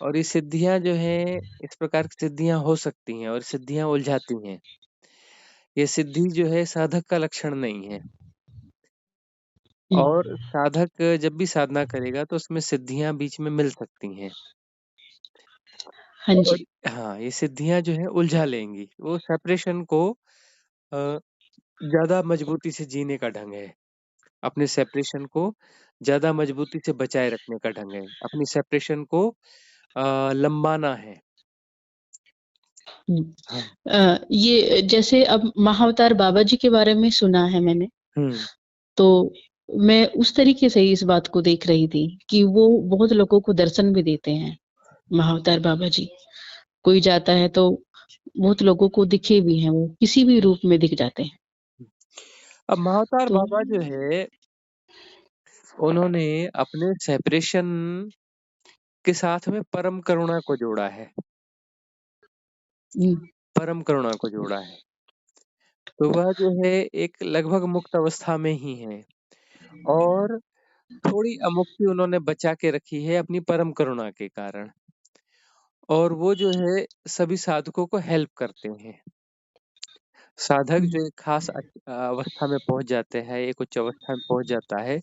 और ये सिद्धियाँ जो हैं, इस प्रकार की सिद्धियाँ हो सकती हैं और सिद्धियाँ उलझाती हैं। ये सिद्धि जो है साधक का लक्षण नहीं है और हुँ। साधक जब भी साधना करेगा तो उसमें सिद्धियाँ बीच में मिल सकती हैं। हाँ और जी। हाँ, ये सिद्धियाँ जो हैं उलझा लेंगी। वो सेपरेशन को अ, ज़्यादा मजबूती से जीने का ढंग है। अपने सेपरेशन को ज़्यादा मजबूती से बचाए रखने का ढंग है। अपनी सेपरेशन को लंबाना है। हुँ। हाँ। ये जैसे अब महाअवतार बाबा जी के बारे में सुना है मैंने, हुँ। तो मैं उस तरीके से इस बात को देख रही थी कि वो बहुत लोगों को दर्शन भी देते हैं, महाअवतार बाबा जी। कोई जाता है तो बहुत लोगों को दिखे भी हैं वो, किसी भी रूप में दिख जाते हैं। अब महाअवतार तो बाबा जो है, उन्होंने अपने सेपरेशन के साथ में परम करुणा को जोड़ा है। हुँ, परम करुणा को जोड़ा है। तो वह जो है एक लगभग मुक्त अवस्था में ही हैं और थोड़ी अमुक्ति उन्होंने बचा के रखी है अपनी परम करुणा के कारण। और वो जो है सभी साधकों को हेल्प करते हैं। साधक हुँ, जो एक खास अवस्था में पहुँच जाते हैं, एक उच्च अवस्था में पहुँच जाता है,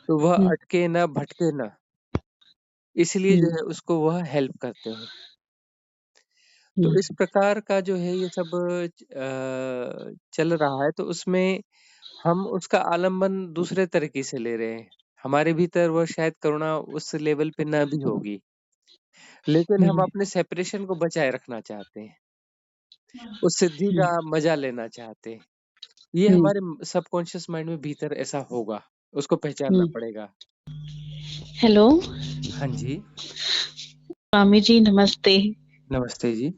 तो वह हुँ, अटके ना, भटके ना, इसलिए हुँ, जो है उसको वह हेल्प करते हैं। तो हुँ, इस प्रकार का जो है ये सब चल रहा है, तो उसमें हम उसका आलंबन दूसरे तरीके से ले रहे हैं। हमारे भीतर वो शायद करुणा उस लेवल पे ना भी होगी, लेकिन हम हुँ, अपने सेपरेशन को बचाए रखना चाहते हैं। उस सिद्धि हुँ, का मज़ा लेना चाहते हैं। ये हुँ, हमारे सबकॉन्शियस माइंड में भीतर ऐसा होगा, उसको पहचानना हुँ। पड़ेगा। हेलो, हाँ जी, स्वामी जी नमस्ते। नमस्ते जी।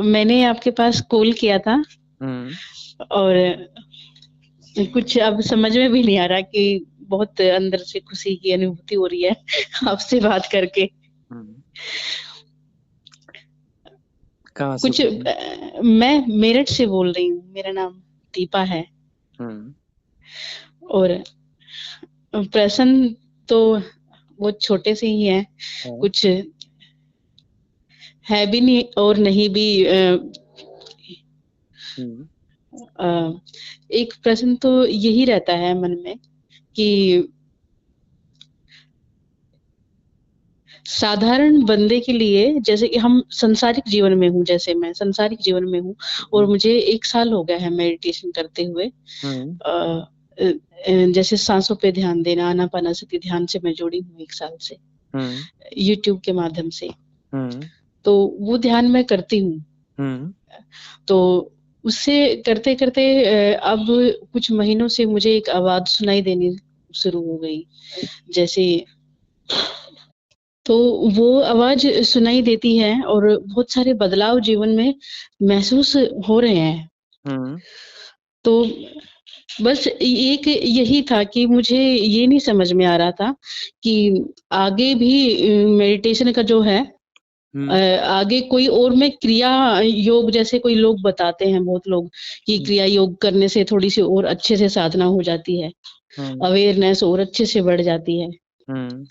मैंने आपके पास कॉल किया था हुँ। और कुछ अब समझ में भी नहीं आ रहा कि बहुत अंदर से खुशी की अनुभूति हो रही है आपसे बात करके। हुँ। कहाँ से कुछ बोल रहे हैं? मैं मेरठ से बोल रही हूँ, मेरा नाम दीपा है हुँ। और प्रश्न तो वो छोटे से ही हैं, हाँ। कुछ है भी नहीं और नहीं भी हुँ। अ, एक प्रश्न तो यही रहता है मन में कि साधारण बंदे के लिए जैसे कि हम सांसारिक जीवन में हूँ, जैसे मैं सांसारिक जीवन में हूँ और हुँ। मुझे 1 साल हो गया है मेडिटेशन करते हुए। हुँ। जैसे साँसों पे ध्यान देना, आनापानसति ध्यान से मैं जुड़ी हूँ 1 साल से, हुँ। यूट्यूब के माध्यम से। हुँ। तो वो ध्यान मैं करती हूँ। हुँ। तो उससे करते-करते अब कुछ महीनों से मुझे एक आवाज़ सुनाई देनी शुरू हो गई। जैसे तो वो आवाज़ सुनाई देती है और बहुत सारे बदलाव जीवन में महसूस हो रहे हैं। हुँ। तो बस एक यही था कि मुझे ये नहीं समझ में आ रहा था कि आगे भी मेडिटेशन का जो है हुँ। आगे कोई और मैं क्रिया योग जैसे कोई लोग बताते हैं बहुत लोग कि हुँ। क्रिया योग करने से थोड़ी-सी और अच्छे से साधना हो जाती है, हुँ। अवेयरनेस और अच्छे से बढ़ जाती है। हुँ।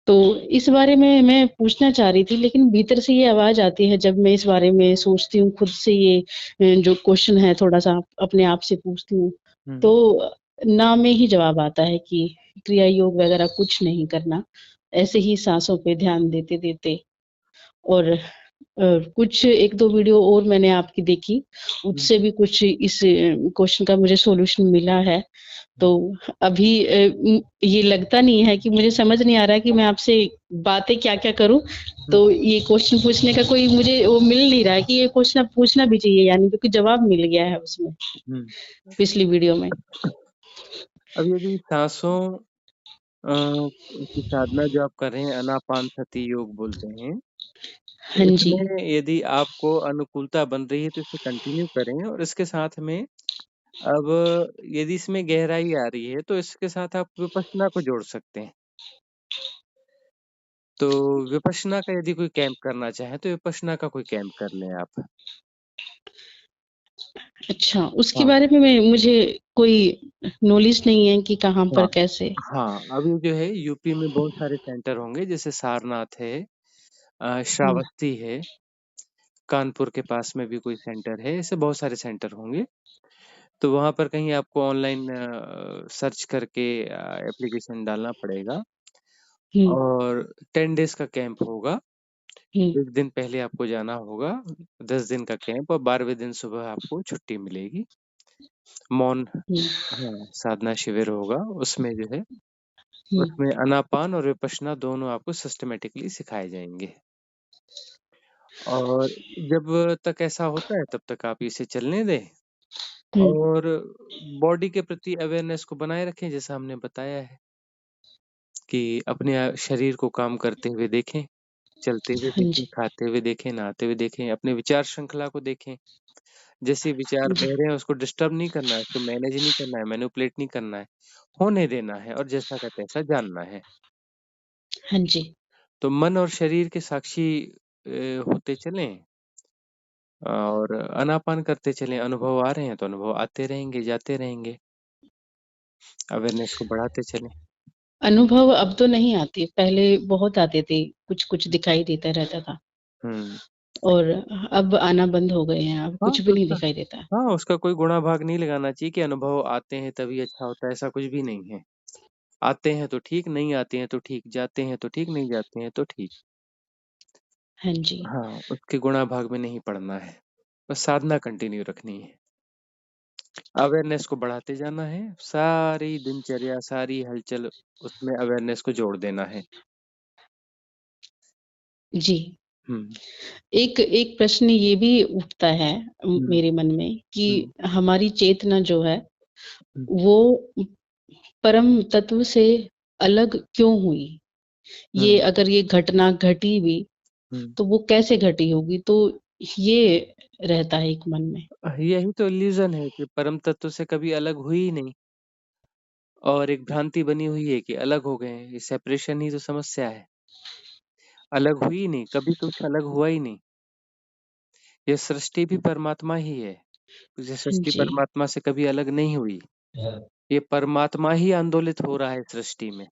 तो इस बारे में मैं पूछना चाह रही थी लेकिन भीतर से ये आवाज़ आती है जब मैं इस बारे में सोचती हूँ, खुद से ये जो क्वेश्चन है थोड़ा-सा अपने आप से पूछती हूँ, हुँ। तो ना में ही जवाब आता है कि क्रिया योग वगैरह कुछ नहीं करना, ऐसे ही साँसों पे ध्यान देते-देते और कुछ 1-2 वीडियो और मैंने आपकी देखी, हुँ। उससे भी कुछ इस क्वेश्चन का मुझे सॉल्यूशन मिला है। तो हुँ। अभी ये लगता नहीं है कि मुझे समझ नहीं आ रहा है कि मैं आपसे बातें क्या-क्या करूँ? हुँ। तो ये क्वेश्चन पूछने का कोई मुझे वो मिल नहीं रहा है कि ये क्वेश्चन अब पूछना भी चाहिए यानी क्योंकि जवाब मिल गया है उसमें, हुँ। पिछली वीडियो में। अब यदि साँसों की साधना जो आप कर रहे हैं, आनापानसति योग बोलते हैं, तो हाँ जी। इसमें यदि आपको अनुकूलता बन रही है तो इसे कंटिन्यू करें और इसके साथ में अब यदि इसमें गहराई आ रही है तो इसके साथ आप विपश्यना को जोड़ सकते हैं। तो विपश्यना का यदि कोई कैंप करना चाहे तो विपश्यना का कोई कैंप कर लें आप। अच्छा, उसके हाँ, बारे में मुझे कोई नॉलेज नहीं है कि कहाँ हाँ, पर कैसे? हाँ, अभी जो है यूपी में बहुत सारे सेंटर होंगे जैसे सारनाथ है, हुँ, श्रावस्ती है, कानपुर के पास में भी कोई सेंटर है, ऐसे बहुत सारे सेंटर होंगे। तो वहाँ पर कहीं आपको ऑनलाइन सर्च करके एप्लीकेशन डालना पड़ेगा हुँ, और 10 डेज़ का कैंप होगा। हुँ, 1 दिन पहले आपको जाना होगा, 10 दिन का कैंप और 12वें दिन सुबह आपको छुट्टी मिलेगी। मौन हुँ, हाँ, साधना शिविर होगा, उसमें जो है हुँ, उसमें आनापान और विपश्यना दोनों आपको सिस्टमैटिकली सिखाए जाएँगे। और जब तक ऐसा होता है तब तक आप इसे चलने दें हुँ, और बॉडी के प्रति अवेयरनेस को बनाए रखें जैसा हमने बताया है कि अपने शरीर को काम करते हुए देखें, चलते हुए हाँ देखें, जी, खाते हुए देखें, नहाते हुए देखें, अपने विचार श्रृंखला को देखें। जैसे विचार जी, बह रहे हैं उसको डिस्टर्ब नहीं करना है, उसको मैनेज नहीं करना है, मैनिपुलेट नहीं करना है, होने देना है और जैसा का तैसा जानना है। हाँ जी। तो मन और शरीर के साक्षी होते चलें और आनापान करते चलें, अनुभव आ रहे हैं तो अनुभव आते रहेंगे, जाते रहेंगे, अवेयरनेस को बढ़ाते चलें। अनुभव अब तो नहीं आते, पहले बहुत आते थे, कुछ-कुछ दिखाई देता रहता था हुँ। और अब आना बंद हो गए हैं, अब हाँ, कुछ भी तो नहीं उसका दिखाई देता। हाँ, उसका कोई गुणा भाग नहीं लगाना चाहिए कि अनुभव आते हैं तभी अच्छा होता है, ऐसा कुछ भी नहीं है। आते हैं तो ठीक, नहीं आते हैं तो ठीक, जाते हैं तो ठीक, नहीं जाते हैं तो ठीक। हाँ जी, हाँ, उसके गुणा भाग में नहीं पड़ना है, बस साधना कंटिन्यू रखनी है। अवेयरनेस को बढ़ाते जाना है, सारी दिनचर्या, सारी हलचल उसमें अवेयरनेस को जोड़ देना है। जी। हुँ, एक एक प्रश्न ये भी उठता है हुँ, मेरे मन में कि हुँ, हमारी चेतना जो है, हुँ, वो परम तत्व से अलग क्यों हुई? ये हुँ, अगर ये घटना घटी भी, हुँ। तो वो कैसे घटी होगी? तो ये रहता है एक मन में। यही तो इल्यूज़न है कि परम तत्व से कभी अलग हुई ही नहीं और एक भ्रांति बनी हुई है कि अलग हो गए हैं, ये सेपरेशन ही तो समस्या है। अलग हुई ही नहीं, कभी कुछ अलग हुआ ही नहीं। ये सृष्टि भी परमात्मा ही है, ये हाँ सृष्टि जी। परमात्मा से कभी अलग नहीं हुई। ये परमात्मा ही आंदोलित हो रहा है सृष्टि में।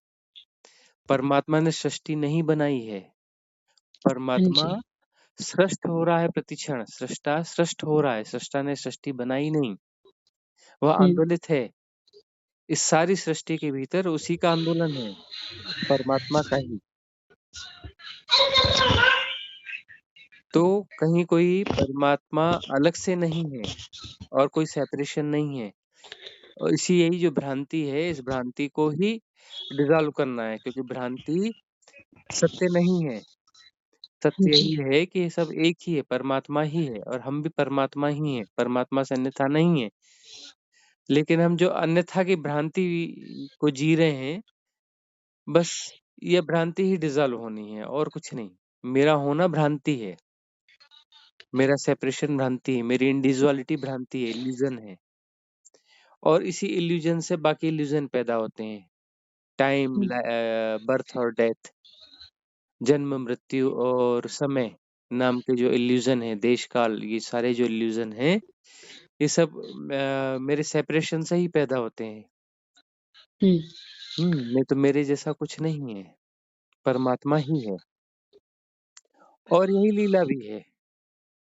परमात्मा ने सृष्टि नहीं बनाई है। हाँ परमात्मा जी। सृष्ट हो रहा है प्रतिक्षण, सृष्टा सृष्ट हो रहा है, सृष्टा ने सृष्टि बनाई नहीं, वह हुँ, आंदोलित है। इस सारी सृष्टि के भीतर उसी का आंदोलन है, परमात्मा का ही। तो कहीं कोई परमात्मा अलग से नहीं है और कोई सेपरेशन नहीं है। और इसी यही जो भ्रांति है, इस भ्रांति को ही डिसॉल्व करना है क्योंकि भ्रांति सत्य नहीं है। हाँ सत्य जी। यही है कि ये सब एक ही है, परमात्मा ही है और हम भी परमात्मा ही हैं, परमात्मा से अन्यथा नहीं है। लेकिन हम जो अन्यथा की भ्रांति को जी रहे हैं, बस ये भ्रांति ही डिसॉल्व होनी है और कुछ नहीं। मेरा होना भ्रांति है, मेरा सेपरेशन भ्रांति है, मेरी इंडिविजुअलिटी भ्रांति है, इल्यूज़न है और इसी इल्यूज़न से बाकी इल्यूज़न पैदा होते हैं। टाइम हुँ, बर्थ और डेथ, जन्म, मृत्यु और समय नाम के जो इल्यूज़न है, देश-काल ये सारे जो इल्यूज़न हैं, ये सब मेरे सेपरेशन से ही पैदा होते हैं। हुँ, नहीं तो मेरे जैसा कुछ नहीं है, परमात्मा ही है और यही लीला भी है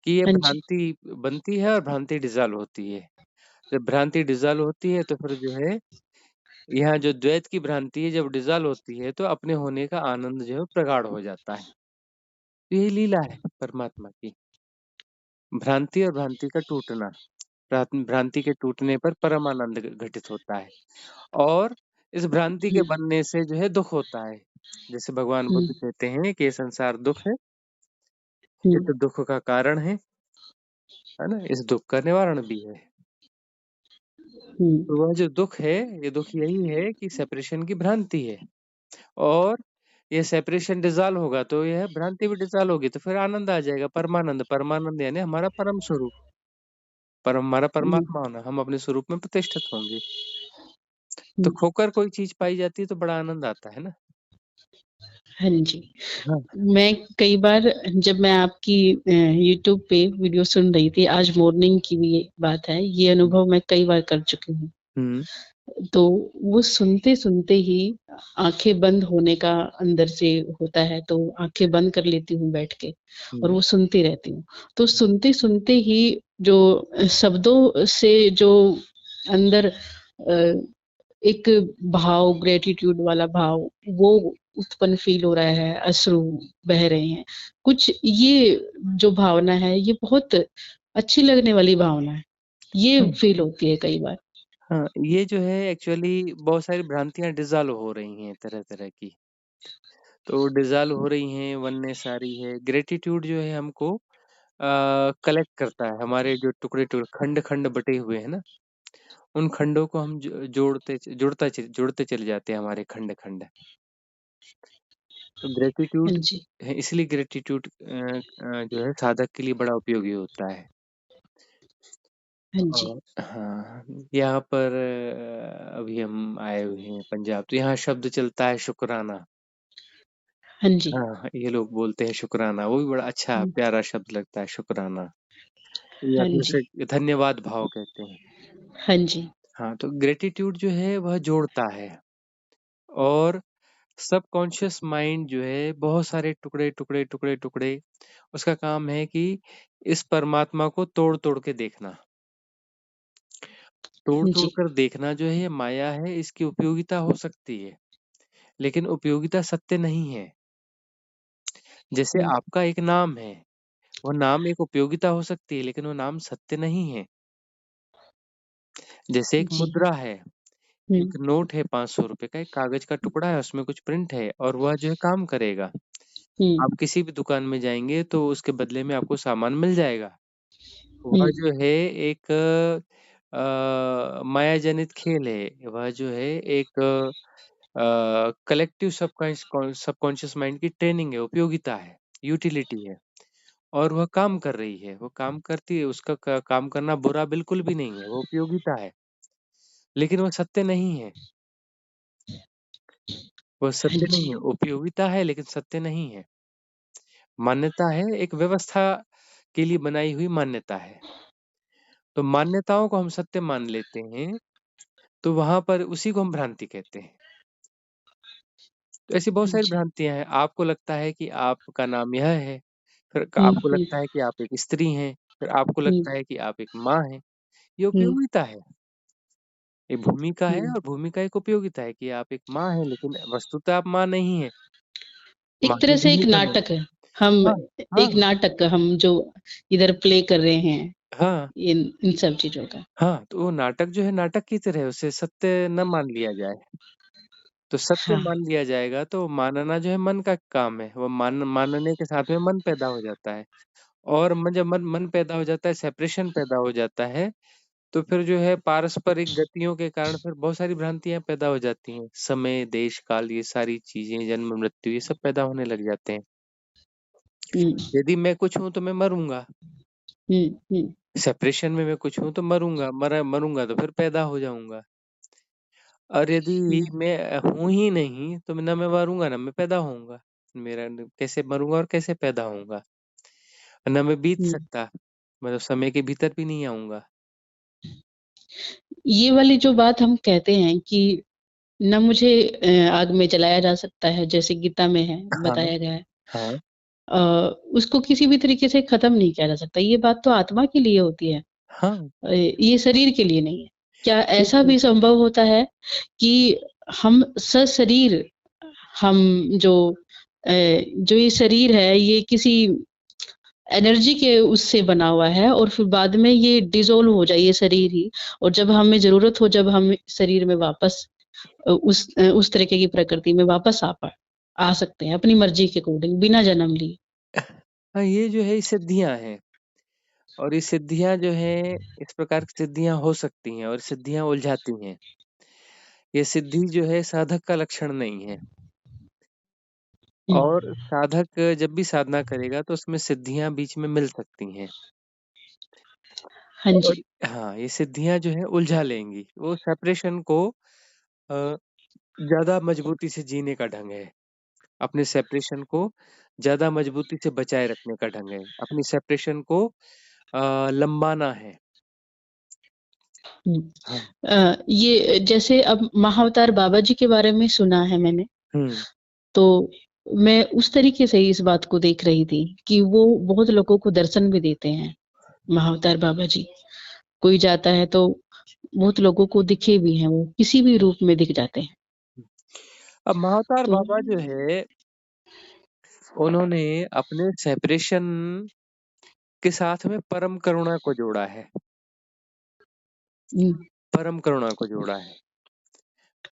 कि ये हाँ जी। भ्रांति बनती है और भ्रांति डिसॉल्व होती है। जब भ्रांति डिसॉल्व होती है तो फिर जो है, यहाँ जो द्वैत की भ्रांति है जब डिसॉल्व होती है तो अपने होने का आनंद जो है प्रगाढ़ हो जाता है। तो यही लीला है परमात्मा की, भ्रांति और भ्रांति का टूटना। भ्रांति के टूटने पर परमानंद घटित होता है और इस भ्रांति के हुँ, बनने से जो है दुःख होता है। जैसे भगवान हुँ, बुद्ध कहते हैं कि ये संसार दुःख है, हुँ, इस दुःख का कारण है ना? इस दुःख का निवारण भी है। हुँ, तो वह जो दुःख है, ये दुःख यही है कि सेपरेशन की भ्रांति है और ये सेपरेशन डिसॉल्व होगा तो यह भ्रांति भी डिसॉल्व होगी तो फिर आनंद आ जाएगा, परमानंद। परमानंद यानी हमारा परम स्वरूप, हमारा हुँ, परमात्मा होना, हम अपने स्वरूप में प्रतिष्ठित होंगे। तो हुँ, खोकर कोई चीज़ पाई जाती है तो बड़ा आनंद आता है ना? हाँ जी। हाँ। मैं कई बार जब मैं आपकी यूट्यूब पे वीडियो सुन रही थी, आज मॉर्निंग की भी ये बात है, ये हुँ, अनुभव मैं कई बार कर चुकी हूँ। हुँ, तो वो सुनते-सुनते ही आँखें बंद होने का अंदर से होता है, तो आँखें बंद कर लेती हूँ बैठ के और हुँ, वो सुनती रहती हूँ। तो सुनते-सुनते ही जो शब्दों से जो अंदर एक भाव ग्रैटिट्यूड वाला भाव वो उत्पन्न फ़ील हो रहा है, अश्रु बह रहे हैं। कुछ ये जो भावना है, ये बहुत अच्छी लगने वाली भावना है। ये हुँ। फ़ील होती है कई बार। हाँ, ये जो है एक्चुअली बहुत सारी भ्रांतियाँ डिसॉल्व हो रही हैं तरह-तरह की। तो डिसॉल्व हो रही हैं, वननेस आ रही है। ग्रैटिट्यूड जो है हमको कलेक्ट करता है। हमारे जो टुकड़े-टुकड़े, खंड-खंड बँटे हुए हैं ना, उन खंडों को हम जोड़ते चले जाते हैं हमारे खंड-खंड। तो हाँ ग्रैटिट्यूड जी, है, इसलिए ग्रैटिट्यूड जो है साधक के लिए बड़ा उपयोगी होता है। हाँ जी, और हाँ, यहाँ पर अभी हम आए हुए हैं पंजाब, तो यहाँ शब्द चलता है शुकराना। हाँ जी, हाँ, ये लोग बोलते हैं शुकराना, वो भी बड़ा अच्छा हुँ, प्यारा शब्द लगता है शुकराना, या हाँ फिर जी, उसे धन्यवाद भाव कहते हैं। हाँ जी, हाँ, तो ग्रैटिट्यूड जो है वह जोड़ता है, और सबकॉन्शियस माइंड जो है बहुत सारे टुकड़े उसका काम है कि इस परमात्मा को तोड़-तोड़ के देखना। हाँ तोड़-तोड़ जी, कर देखना जो है ये माया है, इसकी उपयोगिता हो सकती है, लेकिन उपयोगिता सत्य नहीं है। जैसे हुँ, आपका एक नाम है, वो नाम एक उपयोगिता हो सकती है, लेकिन वो नाम सत्य नहीं है। जैसे एक जी, मुद्रा है, हुँ, एक नोट है ₹500 का, एक कागज़ का टुकड़ा है, उसमें कुछ प्रिंट है और वह जो है काम करेगा। हुँ, आप किसी भी दुकान में जाएँगे तो उसके बदले में आपको सामान मिल जाएगा। हुँ, वह जो है एक मायाजनित खेल है। वह जो है एक कलेक्टिव सबकॉन्शियस माइंड की ट्रेनिंग है, उपयोगिता है, यूटिलिटी है, और वह काम कर रही है, वो काम करती है, उसका काम करना बुरा बिल्कुल भी नहीं है, वो उपयोगिता है, लेकिन वो सत्य नहीं है, वो हाँ सत्य नहीं जी, है, उपयोगिता है लेकिन सत्य नहीं है। मान्यता है, एक व्यवस्था के लिए बनाई हुई मान्यता है। तो मान्यताओं को हम सत्य मान लेते हैं, तो वहाँ पर उसी को हम भ्रांति कहते हैं। तो ऐसी बहुत हाँ सारी जी, भ्रांतियाँ हैं। आपको लगता है कि आपका नाम यह है, फिर हुँ, आपको हुँ, लगता है कि आप एक स्त्री हैं, फिर आपको हुँ, लगता है कि आप एक माँ हैं। ये हुँ, उपयोगिता है। ये भूमिका है, हुँ। और भूमिका एक उपयोगिता है कि आप एक माँ हैं, लेकिन वस्तुतः आप माँ नहीं हैं। माँ एक तरह की से एक भूमिका में नाटक है। हम हाँ, एक हाँ, नाटक हम जो इधर प्ले कर रहे हैं, हाँ, इन इन सब चीज़ों का। हाँ, तो वो नाटक जो है नाटक की तरह है, उसे सत्य न मान लिया जाए। तो सत्य हाँ, मान लिया जाएगा तो मानना जो है मन का काम है, वो मानने के साथ में मन पैदा हो जाता है, और जब मन पैदा हो जाता है, सेपरेशन पैदा हो जाता है, तो फिर जो है पारस्परिक गतियों के कारण फिर बहुत सारी भ्रांतियाँ पैदा हो जाती हैं। समय, देश, काल, ये सारी चीज़ें, जन्म, मृत्यु, ये सब पैदा होने लग जाते हैं। हुँ, यदि मैं कुछ हूँ तो मैं मरूँगा, हुँ, हुँ, सेपरेशन में मैं कुछ हूँ तो मरूँगा, मरूँगा तो फिर पैदा हो जाऊँगा। और यदि हुँ, मैं हूँ ही नहीं, तो ना मैं मरूँगा, ना मैं पैदा होऊँगा। मेरा न कैसे मरूँगा और कैसे पैदा होऊँगा? ना मैं बीत हुँ। सकता, मतलब समय के भीतर भी नहीं आऊँगा। ये वाली जो बात हम कहते हैं कि ना मुझे आग में जलाया जा सकता है, जैसे गीता में है, हाँ, बताया गया है। हाँ, अ, उसको किसी भी तरीके से खत्म नहीं किया जा सकता। ये बात तो आत्मा के लिए होती है। हाँ, ये शरीर के लिए नहीं है। क्या ऐसा बिल्कुल। भी संभव होता है कि हम सशरीर हम जो जो ये शरीर है ये किसी एनर्जी के उससे बना हुआ है और फिर बाद में ये डिसॉल्व हो जाए ये शरीर ही और जब हमें ज़रूरत हो जब हम शरीर में वापस उस तरीके की प्रकृति में वापस आ सकते हैं अपनी मर्ज़ी के अकॉर्डिंग बिना जन्म लिए। हाँ, ये जो है सिद्धियाँ हैं, और ये सिद्धियाँ जो हैं, इस प्रकार की सिद्धियाँ हो सकती हैं और सिद्धियाँ उलझाती हैं। ये सिद्धि जो है साधक का लक्षण नहीं है, हुँ, और साधक जब भी साधना करेगा तो उसमें सिद्धियाँ बीच में मिल सकती हैं। हाँ और जी। हाँ, ये सिद्धियाँ जो है उलझा लेंगी। वो सेपरेशन को ज़्यादा मजबूती से जीने का ढंग है। अपने सेपरेशन को ज़्यादा मजबूती से बचाए रखने का ढंग है। अपनी सेपरेशन को लंबाना है। हाँ। ये जैसे अब महाअवतार बाबा जी के बारे में सुना है मैंने, हुँ। तो मैं उस तरीके से इस बात को देख रही थी कि वो बहुत लोगों को दर्शन भी देते हैं, महाअवतार बाबा जी। कोई जाता है तो बहुत लोगों को दिखे भी हैं, वो किसी भी रूप में दिख जाते हैं। अब महाअवतार तो बाबा जो है, उन्होंने अपने सेपरेशन के साथ में परम करुणा को जोड़ा है। हुँ, परम करुणा को जोड़ा है।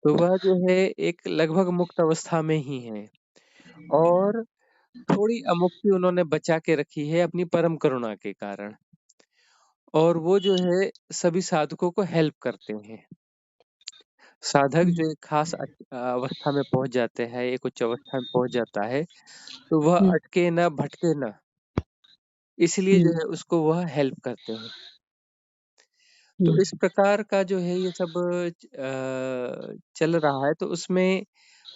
तो वह जो है एक लगभग मुक्त अवस्था में ही हैं और थोड़ी अमुक्ति उन्होंने बचा के रखी है अपनी परम करुणा के कारण। और वो जो है सभी साधकों को हेल्प करते हैं। साधक हुँ, जो एक ख़ास अवस्था में पहुँच जाते हैं, एक उच्च अवस्था में पहुँच जाता है, तो वह हुँ, अटके ना, भटके ना, इसलिए हुँ, जो है उसको वह हेल्प करते हैं। तो हुँ, इस प्रकार का जो है ये सब चल रहा है, तो उसमें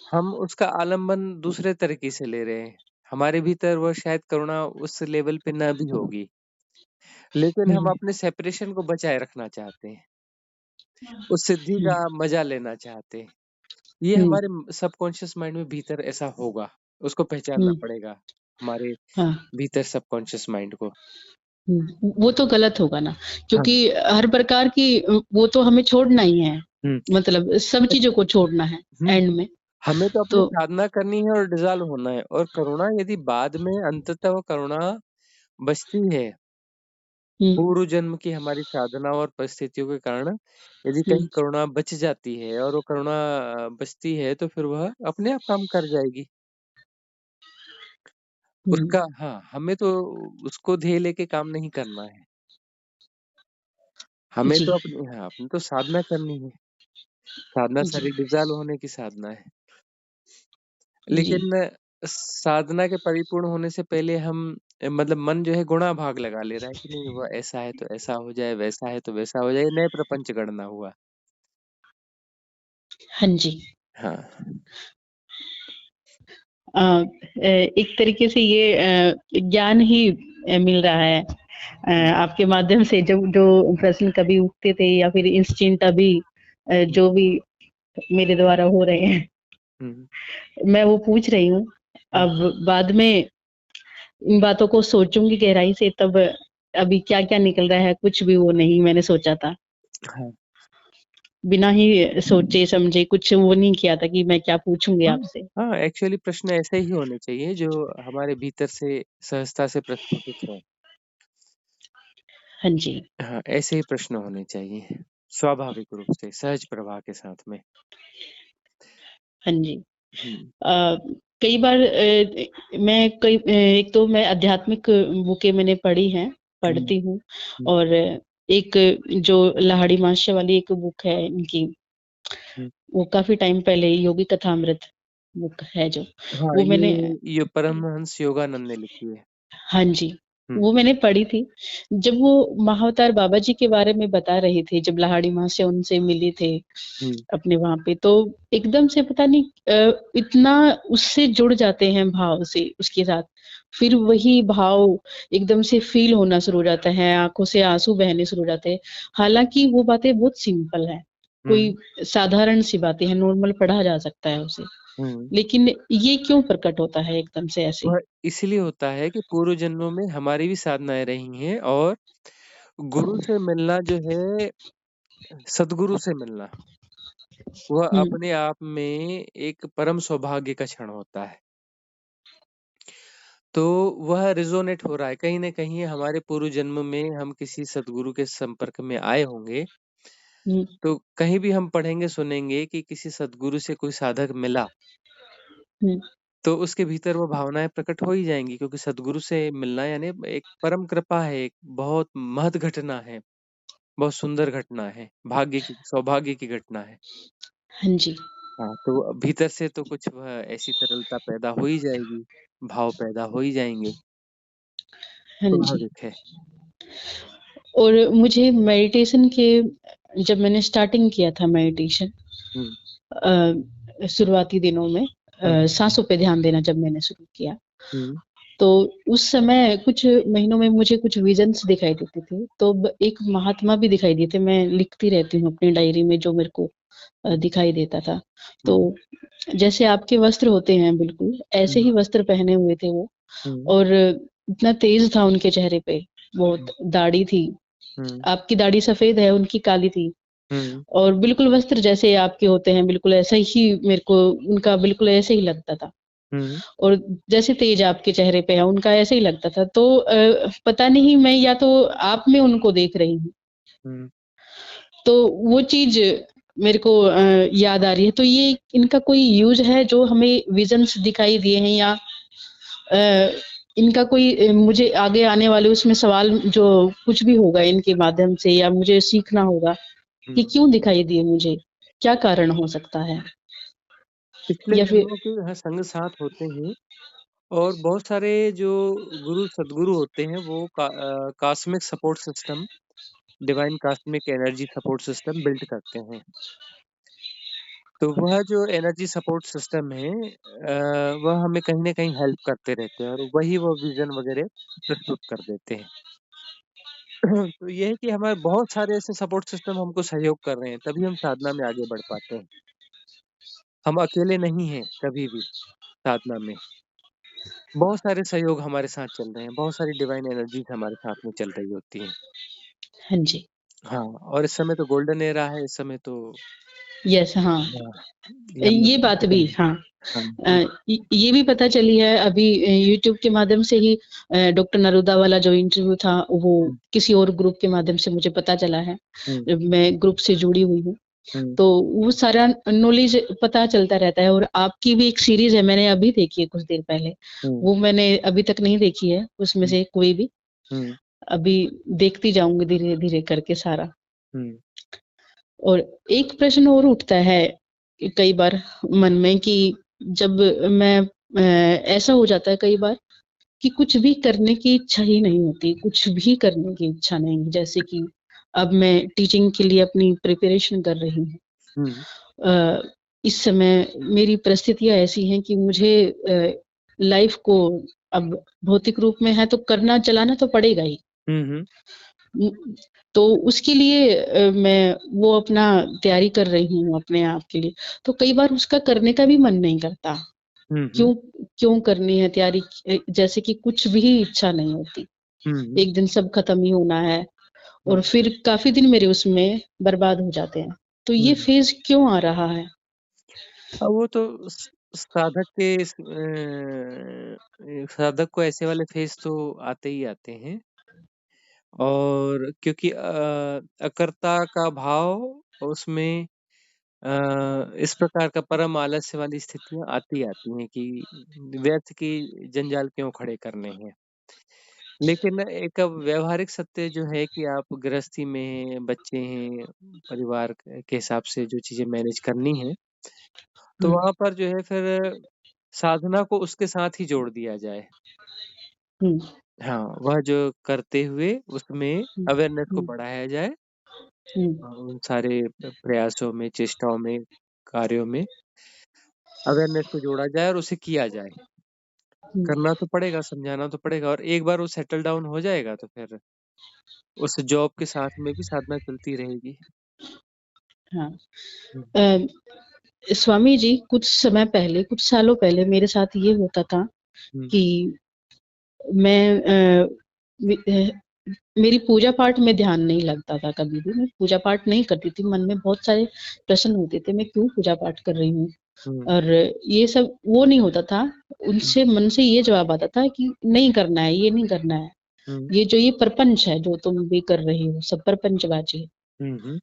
हम उसका आलंबन दूसरे तरीके से ले रहे हैं। हमारे भीतर वो शायद करुणा उस लेवल पे ना भी होगी, लेकिन हम हुँ, अपने सेपरेशन को बचाए रखना चाहते हैं। उस सिद्धि हुँ, का मज़ा लेना चाहते हैं। ये हुँ, हमारे सबकॉन्शियस माइंड में भीतर ऐसा होगा, उसको पहचानना हुँ, पड़ेगा, हमारे हाँ, भीतर सबकॉन्शियस माइंड को। वो तो गलत होगा ना, हाँ। क्योंकि हर प्रकार की वो तो हमें छोड़ना ही है, हुँ। मतलब सब चीज़ों को छोड़ना है हुँ। एंड में। हमें तो अपनी तो साधना करनी है और डिसॉल्व होना है और करुणा यदि बाद में अंततः वो करुणा बचती है, हुँ, पूर्व जन्म की हमारी साधना और परिस्थितियों के कारण यदि हुँ, कहीं करुणा बच जाती है और वो करुणा बचती है तो फिर वह अपने आप काम कर जाएगी। हुँ, उसका हाँ, हमें तो उसको ध्येय लेके काम नहीं करना है। हमें जी, तो अपनी हाँ, अपनी तो साधना करनी है। साधना जी, सारी डिसॉल्व होने की साधना है। जी, लेकिन साधना के परिपूर्ण होने से पहले हम मतलब मन जो है गुणा भाग लगा ले रहा है कि नहीं वो ऐसा है तो ऐसा हो जाए, वैसा है तो वैसा हो जाए, नए प्रपंच गढ़ना हुआ। हाँ जी। हाँ। एक तरीके से ये ज्ञान ही मिल रहा है हुँ, आपके माध्यम से, जब जो प्रश्न कभी उठते थे या फिर इंस्टेंट अभी हुँ, जो भी मेरे द्वारा हो रहे हैं, हुँ, मैं वो पूछ रही हूँ। हुँ, अब बाद में इन बातों को सोचूँगी गहराई से, तब अभी क्या-क्या निकल रहा है, कुछ भी वो नहीं मैंने सोचा था। हाँ। बिना ही सोचे समझे कुछ वो नहीं किया था कि मैं क्या पूछूँगी हाँ, आपसे। हाँ, एक्चुअली प्रश्न ऐसे ही होने चाहिए जो हमारे भीतर से सहजता से प्रस्फुटित हों। हाँ जी, हाँ, ऐसे ही प्रश्न होने चाहिए, स्वाभाविक रूप से, सहज प्रवाह के साथ में। हाँ जी। हुँ, अ, कई बार मैं एक तो मैं आध्यात्मिक बुकें मैंने पढ़ी हैं, हुँ, पढ़ती हूँ, हुँ, और एक जो लाहिड़ी मास्टर वाली एक बुक है इनकी, हुँ। वो काफ़ी टाइम पहले योगी कथामृत बुक है जो, हाँ, वो मैंने ये परमहंस योगानंद ने लिखी है। हाँ जी, हुँ, वो मैंने पढ़ी थी। जब वो महाअवतार बाबा जी के बारे में बता रहे थे, जब लाहिड़ी माँ से उनसे मिले थे हुँ, अपने वहाँ पे, तो एकदम से पता नहीं इतना उससे जुड़ जाते हैं भाव से उसके साथ। फिर वही भाव एकदम से फ़ील होना शुरू हो जाता है, आँखों से आँसू बहने शुरू हो जाते हैं। हालाँकि वो बातें बहुत सिंपल हैं, हुँ, कोई साधारण सी बातें हैं, नॉर्मल पढ़ा जा सकता है उसे। हुँ। लेकिन ये क्यों प्रकट होता है एकदम से ऐसे? वह इसलिए होता है कि पूर्व जन्मों में हमारी भी साधनाएँ रही हैं और गुरु से मिलना जो है, सद्गुरु से मिलना, वह हुँ, अपने आप में एक परम सौभाग्य का क्षण होता है। तो वह रेज़ोनेट हो रहा है, कहीं न कहीं हमारे पूर्व जन्म में हम किसी सद्गुरु के संपर्क में आए होंगे, हुँ, तो कहीं भी हम पढ़ेंगे, सुनेंगे कि किसी सद्गुरु से कोई साधक मिला, हुँ, तो उसके भीतर वो भावनाएँ प्रकट हो ही जाएँगी क्योंकि सद्गुरु से मिलना यानी एक परम कृपा है, एक बहुत महत घटना है, बहुत सुंदर घटना है, भाग्य की सौभाग्य की घटना है। हाँ जी, हाँ, तो भीतर से तो कुछ वह ऐसी तरलता पैदा हो ही जाएगी, भाव पैदा हो ही जाएँगे, हाँ जी। स्वाभाविक है। और मुझे मेडिटेशन के, जब मैंने स्टार्टिंग किया था मेडिटेशन हुँ, शुरुआती दिनों में, साँसों पे ध्यान देना जब मैंने शुरू किया, हुँ, तो उस समय कुछ महीनों में मुझे कुछ विज़न्स दिखाई देते थे। तो ब एक महात्मा भी दिखाई दिए थे, मैं लिखती रहती हूँ अपनी डायरी में जो मेरे को हुँ, दिखाई देता था। तो हुँ, जैसे आपके वस्त्र होते हैं बिल्कुल, ऐसे हुँ, ही वस्त्र पहने हुए थे वो, हुँ, और इतना तेज़ था उनके चेहरे पे, बहुत दाढ़ी थी। हुँ, आपकी दाढ़ी सफ़ेद है, उनकी काली थी। हुँ, और बिल्कुल वस्त्र जैसे आपके होते हैं, बिल्कुल ऐसा ही मेरे को उनका बिल्कुल ऐसे ही लगता था। हुँ, और जैसे तेज आपके चेहरे पे है, उनका ऐसे ही लगता था। तो पता नहीं मैं या तो आप में उनको देख रही हूँ, हुँ, तो वो चीज़ मेरे को याद आ रही है। तो ये इनका कोई यूज़ है जो हमें विज़न्स दिखाई दिए हैं, या अ, इनका कोई मुझे आगे आने वाले उसमें सवाल जो कुछ भी होगा इनके माध्यम से, या मुझे सीखना होगा कि हुँ। क्यों दिखाई दिए मुझे? क्या कारण हो सकता है? पिछले या फिर जन्मों के यहाँ संग-साथ होते हैं और बहुत सारे जो गुरु सद्गुरु होते हैं वो cosmic support system, divine cosmic energy support system build करते हैं। तो वह जो एनर्जी सपोर्ट सिस्टम है वह हमें कहीं न कहीं हेल्प करते रहते हैं और वही वो विज़न वग़ैरह प्रस्तुत कर देते हैं। तो ये है कि हमारे बहुत सारे ऐसे सपोर्ट सिस्टम हमको सहयोग कर रहे हैं, तभी हम साधना में आगे बढ़ पाते हैं। हम अकेले नहीं हैं कभी भी साधना में। बहुत सारे सहयोग हमारे साथ चल रहे हैं, बहुत सारी डिवाइन एनर्जीज़ हमारे साथ में चल रही होती हैं। हाँ जी। हाँ, और इस समय तो गोल्डन एरा है, इस समय तो यस, हाँ। हाँ, ये हम ये लोग बात भी, खत्म हाँ। हाँ, अ, ये भी पता चली है अभी यूट्यूब के माध्यम से ही, डॉक्टर नरूदा वाला जो इंटरव्यू था, वो हुँ, किसी और ग्रुप के माध्यम से मुझे पता चला है। हुँ, मैं ग्रुप से जुड़ी हुई हूँ, हुँ, तो वो सारा नॉलेज पता चलता रहता है। और आपकी भी एक सीरीज़ है, मैंने अभी देखी है कुछ देर पहले। हुँ, वो मैंने अभी तक नहीं देखी है, उसमें हुँ, से कोई भी। हुँ, अभी देखती जाऊँगी धीरे-धीरे करके सारा। हुँ, और एक प्रश्न और उठता है कई बार मन में, कि जब मैं ऐसा हो जाता है कई बार कि कुछ भी करने की इच्छा ही नहीं होती, कुछ भी करने की इच्छा नहीं। जैसे कि अब मैं टीचिंग के लिए अपनी प्रिपरेशन कर रही हूँ। हुँ, अ, इस समय मेरी परिस्थितियाँ ऐसी हैं कि मुझे लाइफ़ को अब भौतिक रूप में है तो करना चलाना तो पड़ेगा ही। हुँ, हुँ, उम, तो उसके लिए मैं वो अपना तैयारी कर रही हूँ अपने आप के लिए। तो कई बार उसका करने का भी मन नहीं करता। हुँ, हुँ, क्यों क्यों करनी है तैयारी? जैसे कि कुछ भी इच्छा नहीं होती। हुँ, एक दिन सब खत्म ही होना है, हुँ, और फिर काफ़ी दिन मेरे उसमें बर्बाद हो जाते हैं। तो ये हुँ। फ़ेज़ क्यों आ रहा है? वो तो साधक के साधक को ऐसे वाले फेज़ तो आते ही आते हैं और क्योंकि अकर्ता का भाव उसमें इस प्रकार का परम आलस्य वाली स्थितियाँ आती आती हैं कि व्यर्थ की जंजाल क्यों खड़े करने हैं। लेकिन एक व्यावहारिक सत्य जो है कि आप गृहस्थी में हैं, बच्चे हैं, परिवार के हिसाब से जो चीज़ें मैनेज करनी हैं, तो हुँ, वहाँ पर जो है फिर साधना को उसके साथ ही जोड़ दिया जाए। हुँ, हाँ, वह जो करते हुए उसमें हुँ, अवेयरनेस को हुँ, बढ़ाया जाए हुँ, उन सारे प्रयासों में, चेष्टाओं में, कार्यों में अवेयरनेस को जोड़ा जाए और उसे किया जाए। हुँ, करना तो पड़ेगा, समझाना तो पड़ेगा और एक बार वो सेटल डाउन हो जाएगा तो फिर उस जॉब के साथ में भी साधना चलती रहेगी। हाँ। हुँ, स्वामी जी, कुछ समय पहले, कुछ सालों पहले मेरे साथ ये होता था हुँ, कि मैं मेरी पूजा-पाठ में ध्यान नहीं लगता था कभी भी। मैं पूजा-पाठ नहीं करती थी, मन में बहुत सारे प्रश्न होते थे, मैं क्यों पूजा-पाठ कर रही हूँ? हुँ, और ये सब वो नहीं होता था, हुँ, उनसे मन से ये जवाब आता था कि नहीं करना है, ये नहीं करना है। हुँ, ये प्रपंच है जो तुम भी कर रही हो, सब प्रपंचबाजी है। हुँ, हुँ,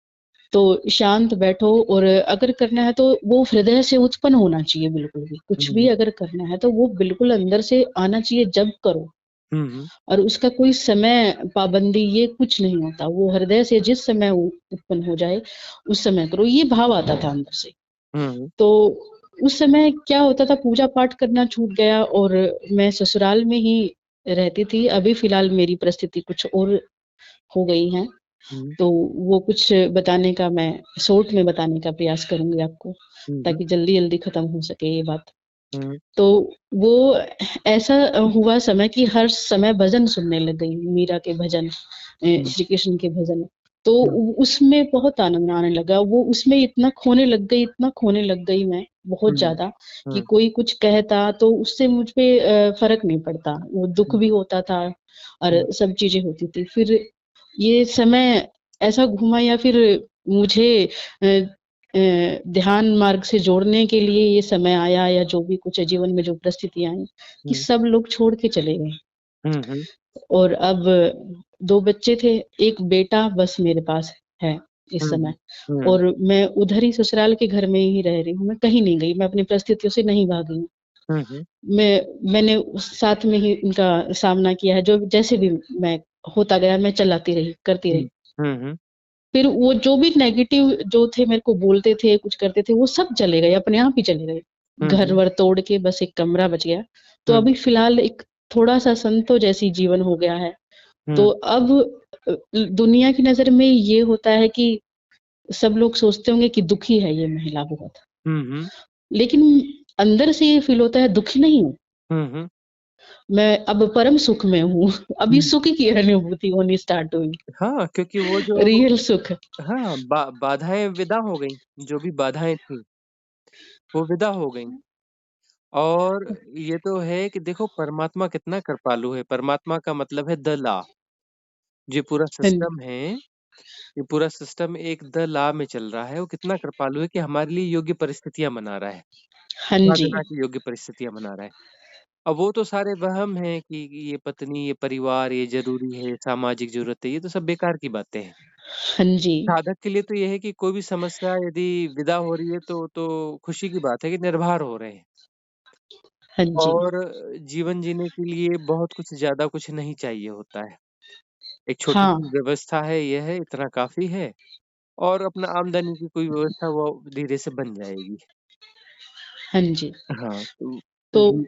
तो शांत बैठो, और अगर करना है तो वो हृदय से उत्पन्न होना चाहिए बिल्कुल भी। कुछ भी हुँ, अगर करना है तो वो बिल्कुल अंदर से आना चाहिए, जब करो। हुँ, हुँ, और उसका कोई समय पाबंदी ये कुछ नहीं होता। वो हृदय से जिस समय उत्पन्न हो जाए, उस समय करो, ये भाव आता था अंदर से। हुँ, तो उस समय क्या होता था, पूजा-पाठ करना छूट गया और मैं ससुराल में ही रहती थी। अभी फ़िलहाल मेरी परिस्थिति कुछ और हो गई है। हुँ, तो वो कुछ बताने का मैं शॉर्ट में बताने का प्रयास करूँगी आपको, हुँ, हुँ। ताकि जल्दी-जल्दी खत्म हो सके ये बात। हुँ, तो वो ऐसा हुआ समय कि हर समय भजन सुनने लग गई, मीरा के भजन, हुँ, श्री कृष्ण के भजन। तो हुँ, उसमें बहुत आनंद आने लगा। वो उसमें इतना खोने लग गई मैं, बहुत हुँ, ज़्यादा, कि हुँ, कोई कुछ कहता तो उससे मुझ पे फ़र्क नहीं पड़ता। वो दुःख हुँ, भी होता था और हुँ, सब चीज़ें होती थी। फिर ये समय ऐसा घूमा, या फिर मुझे ध्यान मार्ग से जोड़ने के लिए ये समय आया, या जो भी कुछ है जीवन में जो परिस्थितियाँ आई, कि हुँ, सब लोग छोड़ के चले गए। हुँ, हुँ, और अब 2 बच्चे थे, 1 बेटा बस मेरे पास है इस हुँ, समय, हुँ, और मैं उधर ही ससुराल के घर में ही रह रही हूँ, मैं कहीं नहीं गई, मैं अपनी परिस्थितियों से नहीं भागी हूँ। हुँ, हुँ, मैंने उस साथ में ही इनका सामना किया है, जो जैसे भी मैं होता गया मैं चलाती रही, करती रही। हुँ, हुँ, हुँ, फिर वो जो भी नेगेटिव जो थे मेरे को बोलते थे, कुछ करते थे, वो सब चले गए, अपने आप ही चले गए। हुँ, हुँ, घर-वर तोड़ के बस एक कमरा बच गया। तो हुँ, अभी फ़िलहाल एक थोड़ा-सा संतो जैसी जीवन हो गया है। तो हुँ, अब दुनिया की नज़र में ये होता है कि सब लोग सोचते होंगे कि दुखी है ये महिला बहुत। हुँ, हुँ, लेकिन अंदर से ये फ़ील होता है दुखी नहीं हूँ, हुँ, हुँ, मैं अब परम सुख में हूँ। अभी हुँ। सुख की अनुभूति होनी स्टार्ट हुई, हाँ, क्योंकि वो जो रियल सुख। हाँ, बाधाएँ विदा हो गईं, जो भी बाधाएँ थीं, वो विदा हो गईं। और ये तो है कि देखो परमात्मा कितना कृपालु है, परमात्मा का मतलब है द लॉ। जो पूरा हाँ जी, सिस्टम है, ये पूरा सिस्टम एक द लॉ में चल रहा है, वो कितना कृपालु है कि हमारे लिए योग्य परिस्थितियाँ बना रहा है, हाँ जी, साधना की योग्य परिस्थितियाँ बना रहा है। अब वो तो सारे वहम हैं कि ये पत्नी, ये परिवार, ये ज़रूरी है, सामाजिक ज़रूरत है, ये तो सब बेकार की बातें हैं। हाँ जी, साधक के लिए तो ये है कि कोई भी समस्या यदि विदा हो रही है तो खुशी की बात है कि निर्भर हो रहे हैं। हाँ जी, और जीवन जीने के लिए बहुत कुछ ज़्यादा कुछ नहीं चाहिए होता है। एक हाँ, छोटी-सी व्यवस्था है, ये है, इतना काफ़ी है और अपना आमदनी की कोई व्यवस्था वो धीरे से बन जाएगी। हाँ जी। हाँ, तो तो जी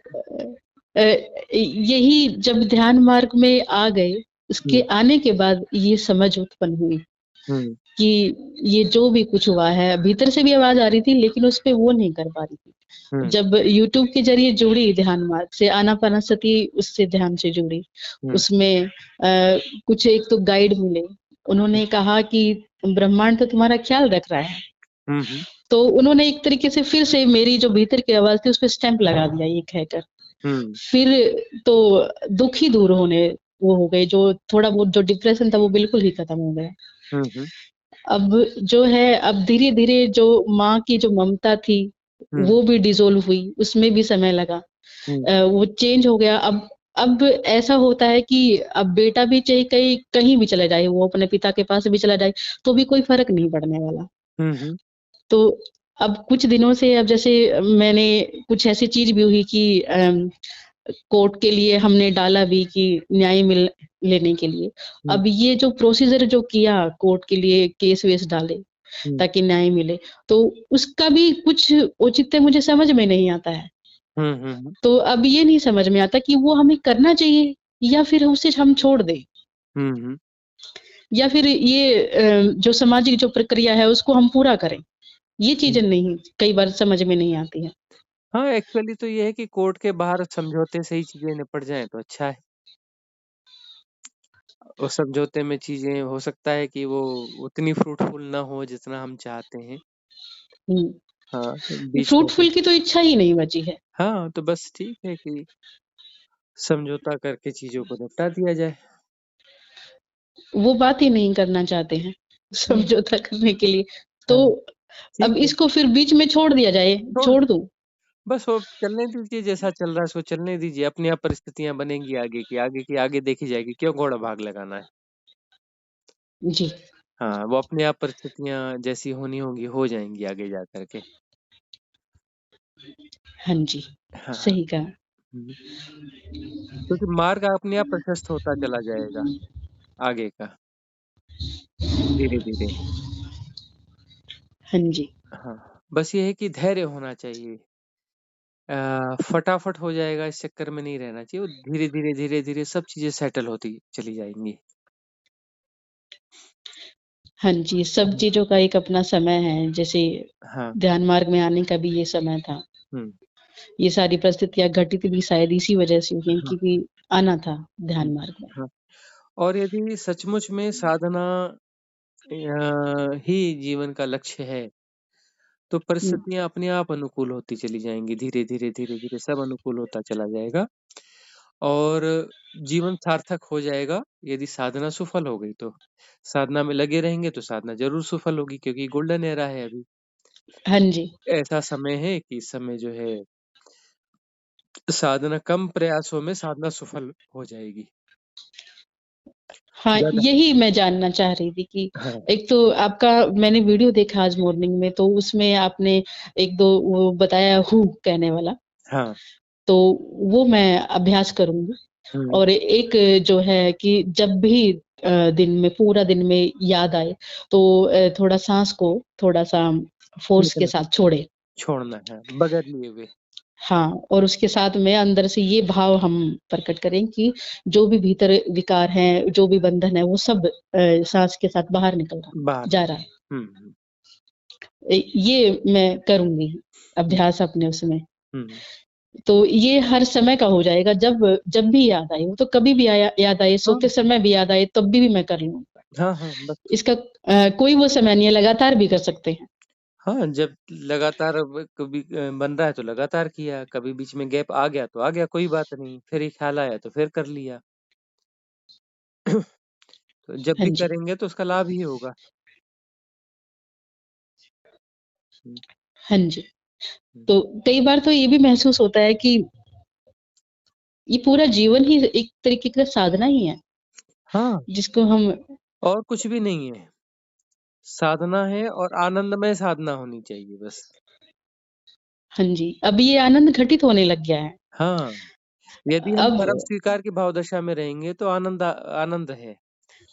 यही जब ध्यान मार्ग में आ गए, उसके हुँ, आने के बाद ये समझ उत्पन्न हुई हुँ, कि ये जो भी कुछ हुआ है, भीतर से भी आवाज़ आ रही थी, लेकिन उस पे वो नहीं कर पा रही थी। हुँ, जब यूट्यूब के ज़रिए जुड़ी ध्यान मार्ग से, आनापानसती उससे ध्यान से जुड़ी, हुँ, उसमें कुछ एक तो गाइड मिले, उन्होंने कहा कि ब्रह्मांड तो तुम्हारा ख़्याल रख रहा है। हुँ, हुँ, तो उन्होंने एक तरीके से फिर से मेरी जो भीतर की आवाज़ थी, उस पे स्टैम्प लगा दिया ये कहकर। हुँ, फिर तो दुःख ही दूर होने वो हो गए, जो थोड़ा बहुत जो डिप्रेशन था वो बिल्कुल ही खत्म हो गया। हुँ, हुँ, अब जो है, अब धीरे-धीरे जो माँ की जो ममता थी, हुँ, वो भी डिसॉल्व हुई, उसमें भी समय लगा। हुँ, वो चेंज हो गया। अब ऐसा होता है कि अब बेटा भी चाहे कहीं कहीं भी चला जाए, वो अपने पिता के पास भी चला जाए, तो भी कोई फ़र्क नहीं पड़ने वाला। हुँ, हुँ, तो अब कुछ दिनों से, अब जैसे मैंने कुछ ऐसी चीज़ भी हुई कि कोर्ट के लिए हमने डाला भी कि न्याय मिल लेने के लिए। हुँ, अब ये जो प्रोसीजर जो किया कोर्ट के लिए, केस-वेस डाले हुँ, ताकि न्याय मिले, तो उसका भी कुछ औचित्य मुझे समझ में नहीं आता है। हुँ, हुँ, हुँ, तो अब ये नहीं समझ में आता कि वो हमें करना चाहिए, या फिर उसे हम छोड़ दें, हुँ, हुँ, या फिर ये जो सामाजिक जो प्रक्रिया है उसको हम पूरा करें। ये हुँ। चीज़ें नहीं, कई बार समझ में नहीं आती हैं। हाँ, एक्चुअली तो ये है कि कोर्ट के बाहर समझौते से ही चीज़ें निपट जाएँ तो अच्छा है। उस समझौते में चीज़ें हो सकता है कि वो उतनी फ्रूटफुल ना हो जितना हम चाहते हैं। हुँ। हाँ, बीच में से फ्रूटफुल की तो इच्छा ही नहीं बची है। हाँ, तो बस ठीक है कि समझौता करके चीज़ों को निपटा दिया जाए। वो बात ही नहीं करना चाहते हैं, हाँ, समझौता करने के लिए। तो हाँ, अब ठीक है। इसको फिर बीच में छोड़ दिया जाए, छोड़ छोड़ दूँ? बस वो चलने दीजिए जैसा चल रहा है सो चलने दीजिए, अपने आप परिस्थितियाँ बनेंगी आगे की आगे देखी जाएगी, क्यों घोड़ा भाग लगाना है। जी, हाँ, वो अपने आप परिस्थितियाँ जैसी होनी होंगी, हो जाएँगी आगे जा कर के। हाँ जी, हाँ, हाँ। सही कहा। हुँ, क्योंकि मार्ग अपने आप प्रशस्त होता चला जाएगा आगे का, धीरे-धीरे। हाँ जी, हाँ, बस ये है कि धैर्य होना चाहिए। फटाफट हो जाएगा इस चक्कर में नहीं रहना चाहिए, वो धीरे-धीरे, धीरे-धीरे सब चीज़ें सेटल होती चली जाएँगी। हाँ जी, सब चीज़ों का एक अपना समय है, जैसे हाँ, ध्यान मार्ग में आने का भी ये समय था। हुँ। ये सारी परिस्थितियाँ घटित भी शायद इसी वजह से हुई हैं, हाँ, क्योंकि आना था हुँ, ध्यान मार्ग में। हाँ। और यदि सचमुच में साधना ही जीवन का लक्ष्य है, तो हुँ, परिस्थितियाँ अपने आप अनुकूल होती चली जाएँगी। धीरे-धीरे, धीरे-धीरे सब अनुकूल होता चला जाएगा और जीवन सार्थक हो जाएगा यदि साधना सफल हो गई तो। साधना में लगे रहेंगे तो साधना ज़रूर सफल होगी क्योंकि गोल्डन एरा है अभी। हाँ जी। ऐसा समय है कि इस समय जो है साधना कम प्रयासों में साधना सफल हो जाएगी। हाँ, ज़्यादा यही मैं जानना चाह रही थी कि हाँ, एक तो आपका मैंने वीडियो देखा आज मॉर्निंग में, तो उसमें आपने 1-2 वो बताया हू कहने वाला, हाँ। तो वो मैं अभ्यास करूँगी। हुँ, और एक जो है कि जब भी दिन में पूरा दिन में याद आए, तो थोड़ा साँस को थोड़ा-सा फ़ोर्स के निकल साथ छोड़े। छोड़ना है, बगैर लिए हुए। हाँ, और उसके साथ में अंदर से ये भाव हम प्रकट करें कि जो भी भीतर विकार हैं, जो भी बंधन है, वो सब साँस के साथ बाहर निकल रहा, बाहर जा रहा निकल है। हुँ, हुँ, ये मैं करूँगी हुँ, अभ्यास अपने उसमें। हुँ। तो ये हर समय का हो जाएगा, जब जब भी याद आए, वो तो कभी भी आया याद आए, हाँ, सोते समय भी याद आए, तब भी मैं कर लूँ। हाँ, हाँ, बस इसका कोई वो समय नहीं है, लगातार भी कर सकते हैं। हाँ, जब लगातार अब कभी बन रहा है तो लगातार किया, कभी बीच में गैप आ गया तो आ गया, कोई बात नहीं। फिर ये ख़्याल आया तो फिर कर लिया। तो जब हाँ भी जी, करेंगे तो उसका लाभ ही होगा। हुँ, हाँ जी। हुँ। तो कई बार तो ये भी महसूस होता है कि ये पूरा जीवन ही एक तरीके का साधना ही है, हाँ, जिसको हम और कुछ भी नहीं है। साधना है और आनंदमय साधना होनी चाहिए बस। हाँ जी, अब ये आनंद घटित होने लग गया है। हाँ, यदि हम अब परम स्वीकार की भाव दशा में रहेंगे तो आनंद है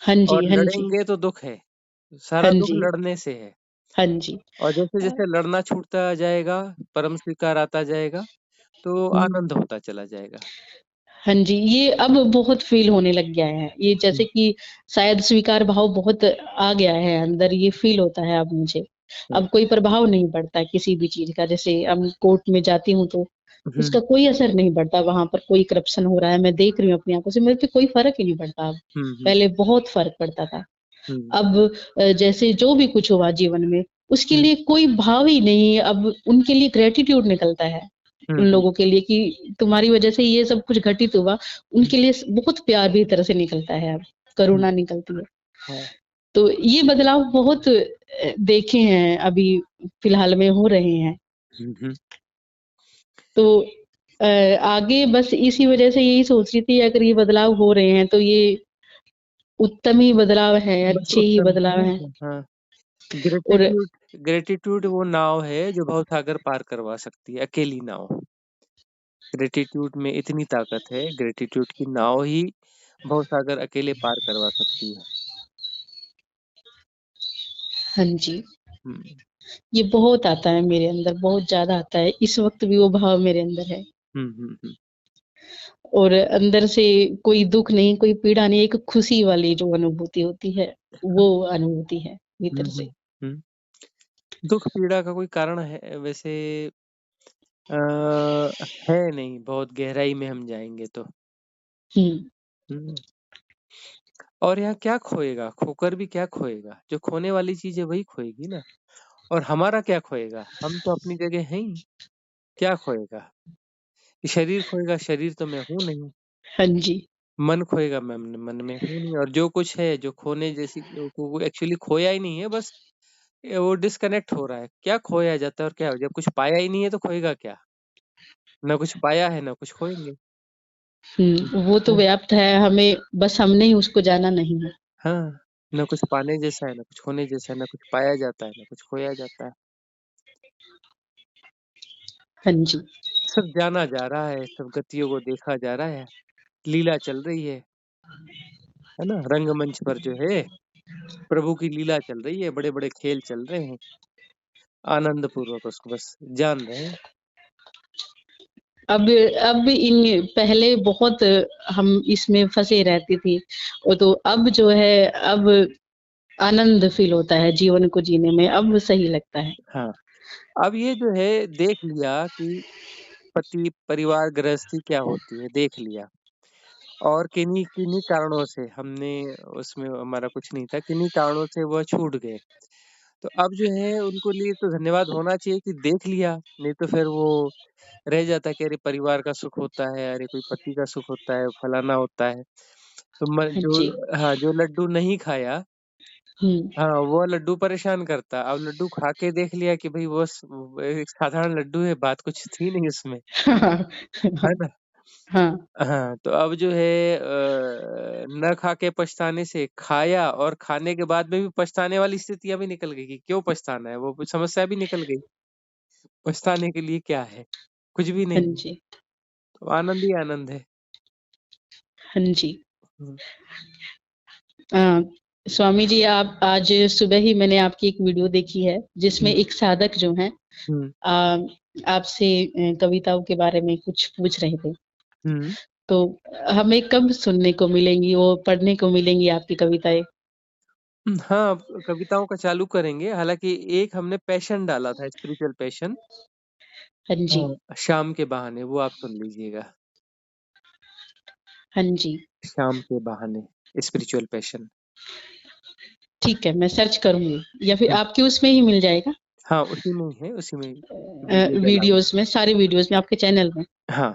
हाँ जी, और हाँ जी, लड़ेंगे तो दुःख है। हाँ सारा दुःख जी, लड़ने से है हाँ जी। और अ, जैसे-जैसे लड़ना छूटता जाएगा, परम स्वीकार आता जाएगा, तो हुँ, आनंद होता चला जाएगा। हाँ जी, ये अब बहुत फ़ील होने लग गया है। ये हुँ, जैसे कि शायद स्वीकार भाव बहुत आ गया है अंदर, ये फ़ील होता है अब मुझे। हुँ, अब कोई प्रभाव नहीं पड़ता है किसी भी चीज़ का, जैसे अब कोर्ट में जाती हूँ तो हुँ, उसका कोई असर नहीं पड़ता, वहाँ पर कोई करप्शन हो रहा है, मैं देख रही हूँ अपनी आँखों से, मेरे पे कोई फ़र्क ही नहीं पड़ता अब। हुँ, हुँ, पहले बहुत फ़र्क पड़ता था। हुँ, अब जैसे जो भी कुछ हुआ जीवन में, उसके हुँ, लिए कोई भाव ही नहीं, अब उनके लिए ग्रैटिट्यूड निकलता है, हुँ, उन हुँ, लोगों के लिए कि तुम्हारी वज़ह से ये सब कुछ घटित हुआ, हुँ, उनके लिए बहुत प्यार भी तरह से निकलता है अब, हुँ, करुणा निकलती है। हाँ, तो ये बदलाव बहुत देखे हैं अभी फिलहाल में हो रहे हैं। हुँ, हुँ, तो आगे बस इसी वज़ह से यही सोच रही थी, अगर ये बदलाव हो रहे हैं, तो ये उत्तम ही बदलाव है, बस अच्छे ही उत्तम बदलाव हैं। है, हाँ, और ग्रैटिट्यूड ग्रैटिट्यूड वो नाव है जो भवसागर पार करवा सकती है, अकेली नाव। ग्रैटिट्यूड में इतनी ताकत है, ग्रैटिट्यूड की नाव ही भवसागर अकेले पार करवा सकती है। हाँ जी। हुँ, ये बहुत आता है मेरे अंदर, बहुत ज़्यादा आता है। इस वक़्त भी वो भाव मेरे अंदर है हुँ, हुँ, हुँ, और अंदर से कोई दुःख नहीं, कोई पीड़ा नहीं, एक खुशी वाली जो अनुभूति होती है, वो अनुभूति है हुँ, भीतर से। हुँ, हुँ। दुःख पीड़ा का कोई कारण है वैसे है नहीं, बहुत गहराई में हम जाएँगे तो। हुँ, हुँ, और यहाँ क्या खोएगा? खोकर भी क्या खोएगा? जो खोने वाली चीज़ है वही खोएगी ना। और हमारा क्या खोएगा? हम तो अपनी जगह हैं ही, क्या खोएगा? शरीर खोएगा, शरीर तो मैं हूँ नहीं। हाँ जी। मन खोएगा, मैं मन में हूँ नहीं और जो कुछ है, जो खोने जैसी वो एक्चुअली खोया ही नहीं है, बस वो डिस्कनेक्ट हो रहा है। क्या खोया जाता है और क्या जब कुछ पाया ही नहीं है तो खोएगा क्या? ना कुछ पाया है, ना कुछ खोएँगे। वो तो हुँ, व्याप्त है, हमें बस हमने ही उसको जाना नहीं है। हाँ, ना कुछ पाने जैसा है, ना कुछ खोने जैसा है, ना कुछ पाया जाता है, ना कुछ खोया जाता है। हाँ जी। सब जाना जा रहा है, सब गतियों को देखा जा रहा है, लीला चल रही है ना? रंगमंच पर जो है, प्रभु की लीला चल रही है, बड़े-बड़े खेल चल रहे हैं, आनंद पूर्वक उसको बस जान रहे हैं। अब अब इन पहले बहुत हम इसमें फँसे रहती थी, वो तो अब जो है, अब आनंद फ़ील होता है जीवन को जीने में, अब सही लगता है। हाँ, अब ये जो है देख लिया कि पति, परिवार, गृहस्थी क्या होती है, देख लिया और किन्हीं किन्हीं कारणों से हमने उसमें हमारा कुछ नहीं था, किन्हीं कारणों से वह छूट गए। तो अब जो है उनको लिए तो धन्यवाद होना चाहिए कि देख लिया, नहीं तो फिर वो रह जाता है कि अरे परिवार का सुख होता है, अरे कोई पति का सुख होता है, फलाना होता है। तो म हाँ जो जी। हाँ, जो लड्डू नहीं खाया हुँ। हाँ, वो लड्डू परेशान करता। अब लड्डू खा के देख लिया कि भई बस एक साधारण लड्डू है, बात कुछ थी नहीं उसमें, हाँ, है ना? हाँ, हाँ, तो अब जो है न खा के पछताने से खाया और खाने के बाद में भी पछताने वाली स्थितियाँ भी निकल गई कि क्यों पछताना है, वो समस्या भी निकल गई। पछताने के लिए क्या है? कुछ भी हाँ नहीं है, जी, तो आनंद ही आनंद है। हाँ जी। हुँ, अ, स्वामी जी, आप आज सुबह ही मैंने आपकी एक वीडियो देखी है, जिसमें हुँ, एक साधक जो हैं हुँ, आपसे कविताओं के बारे में कुछ पूछ रहे थे। हुँ। तो हमें कब सुनने को मिलेंगी, वो पढ़ने को मिलेंगी आपकी कविताएँ? हाँ, कविताओं का चालू करेंगे, हालाँकि एक हमने पैशन डाला था, स्पिरिचुअल पैशन हाँ जी, शाम के बहाने, वो आप सुन लीजिएगा। हाँ जी। शाम के बहाने, स्पिरिचुअल पैशन। ठीक है, मैं सर्च करूँगी या फिर हुँ, आपके उसमें ही मिल जाएगा? हाँ, उसी में ही है, उसी में वीडियो डला हुआ वीडियोज़ में, सारे वीडियोज़ में, आपके चैनल में? है। हाँ,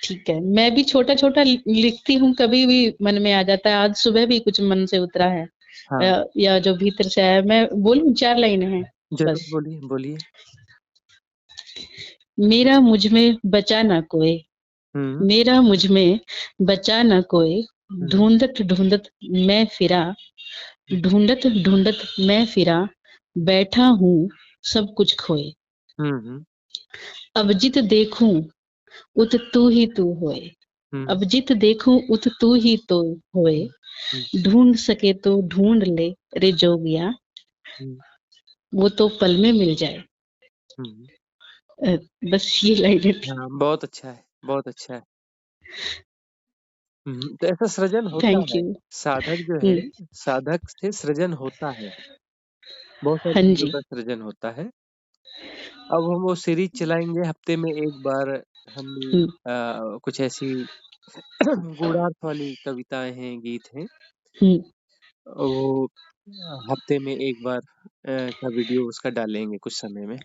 ठीक है। मैं भी छोटा-छोटा लिखती हूँ, कभी भी मन में आ जाता है। आज सुबह भी कुछ मन से उतरा है हाँ, या जो भीतर से आया है। मैं बोलूँ 4 लाइनें हैं ज़रूर बस। बोलिए, बोलिए। मेरा मुझ में बचा ना कोई, हुँ, मेरा मुझ में बचा ना कोई, हुँ, ढूँढत-ढूँढत मैं फिरा, हुँ, ढूँढत-ढूँढत मैं फिरा, बैठा हूँ सब कुछ खोए। हुँ, हुँ, अब जित देखूँ उत तू ही तू होए, हुँ, अब जित देखूँ उत तू ही तो होए, हुँ, हुँ, ढूँढ सके तो ढूँढ ले रे जोगिया, हुँ, वो तो पल में मिल जाए। हुँ। अ, बस ये लाइनें थी। हाँ, बहुत अच्छा है, बहुत अच्छा है। हुँ, तो ऐसा सृजन होता थैंक है। यू। साधक जो हुँ, है, साधक से सृजन होता है। बहुत सारी हाँ चीज़ों जी। का सृजन होता है। अब हम वो सीरीज़ चलाएँगे हफ्ते में 1 बार हम हुँ, कुछ ऐसी गूढ़ार्थ वाली कविताएँ हैं, गीत हैं, हुँ, वो हफ्ते में 1 बार का वीडियो उसका डालेंगे कुछ समय में।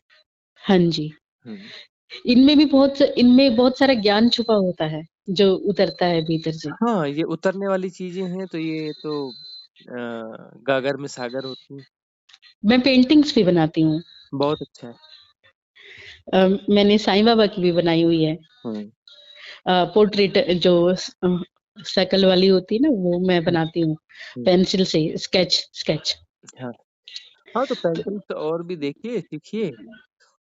हाँ जी। हुँ। इनमें बहुत सारा ज्ञान छुपा होता है, जो उतरता है भीतर से। हाँ, ये उतरने वाली चीज़ें हैं तो ये तो गागर में सागर होती हैं। मैं पेंटिंग्स भी बनाती हूँ। बहुत अच्छा है। मैंने साईं बाबा की भी बनाई हुई है। हुँ, पोर्ट्रेट जो शक्ल वाली होती है ना, वो मैं हुँ, बनाती हूँ, हुँ। पेंसिल से स्केच स्केच। हाँ, हाँ तो पेंटिंग्स और भी देखिए, सीखिए।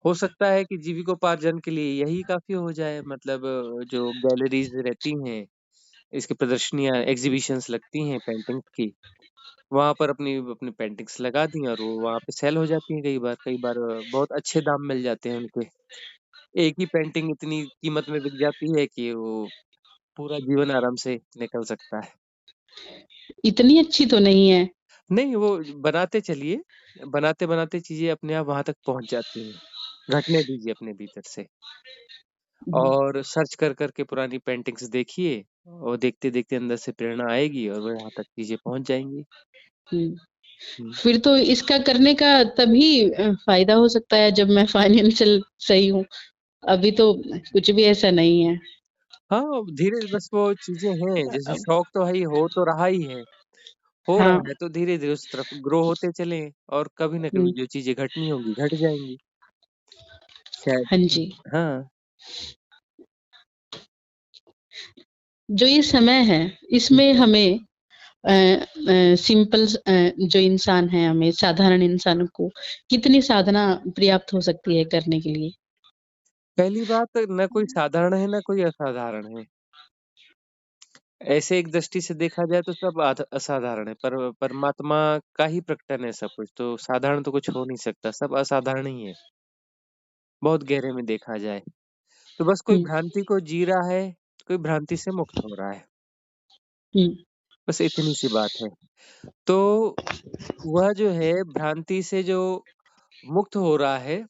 हो सकता है कि जीविकोपार्जन के लिए यही काफ़ी हो जाए मतलब जो गैलरीज़ रहती हैं, इसकी प्रदर्शनियाँ, एग्ज़िबिशन्स लगती हैं पेंटिंग्स की, वहाँ पर अपनी अपनी पेंटिंग्स लगा दी और वो वहाँ पे सेल हो जाती हैं कई बार बहुत अच्छे दाम मिल जाते हैं उनके। एक ही पेंटिंग इतनी कीमत में बिक जाती है कि वो पूरा जीवन आराम से निकल सकता है। इतनी अच्छी तो नहीं है। नहीं, वो बनाते चलिए, बनाते-बनाते चीज़ें अपने आप वहाँ तक पहुँच जाती हैं। घटने दीजिए अपने भीतर से हुँ, और सर्च कर के पुरानी पेंटिंग्स देखिए और देखते-देखते अंदर से प्रेरणा आएगी और वो यहाँ तक चीज़ें पहुँच जाएँगी। हुँ। हुँ। फिर तो इसका करने का तभी फ़ायदा हो सकता है जब मैं फाइनेंशियल सही हूँ। अभी तो कुछ भी ऐसा नहीं है। हाँ, धीरे बस वो चीज़ें हैं, जैसे अब शौक तो है ही, हो तो रहा ही है, हो हाँ, रहा है तो धीरे-धीरे उस तरफ ग्रो होते चलें और कभी न हुँ, कभी जो चीज़ें घटनी होंगी, घट जाएँगी। शायद हाँ जी। हाँ। जो ये समय है, हुँ। इसमें हमें जो इंसान है, हमें साधारण इंसान को कितनी साधना पर्याप्त हो सकती है करने के लिए? पहली बात ना कोई साधारण है, ना कोई असाधारण है। ऐसे एक दृष्टि से देखा जाए तो सब असाधारण है, पर परमात्मा का ही प्रकटन है सब कुछ, तो साधारण तो कुछ हो नहीं सकता, सब असाधारण ही है, बहुत गहरे में देखा जाए। तो बस कोई हुँ, भ्रांति को जी रहा है, कोई भ्रांति से मुक्त हो रहा है, हुँ, बस इतनी सी बात है। तो वह जो है भ्रांति से जो मुक्त हो रहा है,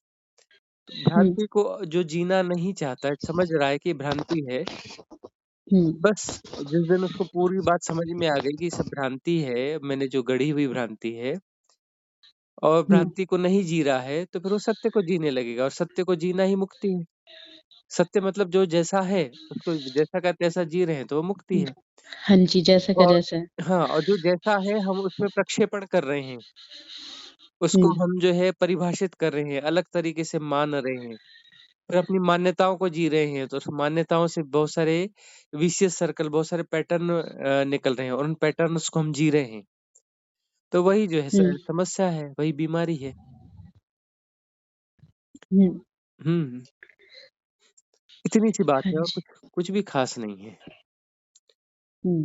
हुँ, भ्रांति को जो जीना नहीं चाहता है, समझ रहा है कि भ्रांति है, हुँ, बस जिस दिन उसको पूरी बात समझ में आ गई कि ये सब भ्रांति है, मैंने जो गढ़ी हुई भ्रांति है और हुँ, भ्रांति को नहीं जी रहा है, तो फिर वो सत्य को जीने लगेगा और सत्य को जीना ही मुक्ति है। सत्य मतलब जो जैसा है, उसको जैसा का तैसा जी रहे हैं, तो वो मुक्ति हुँ। है। हाँ जी, जैसा का और जैसा है। हाँ, और जो जैसा है हम उसमें प्रक्षेपण कर रहे हैं, उसको हुँ, हम जो है परिभाषित कर रहे हैं, अलग तरीके से मान रहे हैं, फिर अपनी मान्यताओं को जी रहे हैं, तो उस मान्यताओं से बहुत सारे विशियस सर्कल, बहुत सारे पैटर्न निकल रहे हैं और उन पैटर्न्स को हम जी रहे हैं। तो वही जो है हुँ, समस्या है, वही बीमारी है। हुँ, हुँ, इतनी सी बात हाँ है और जी। कुछ कुछ भी ख़ास नहीं है। हुँ।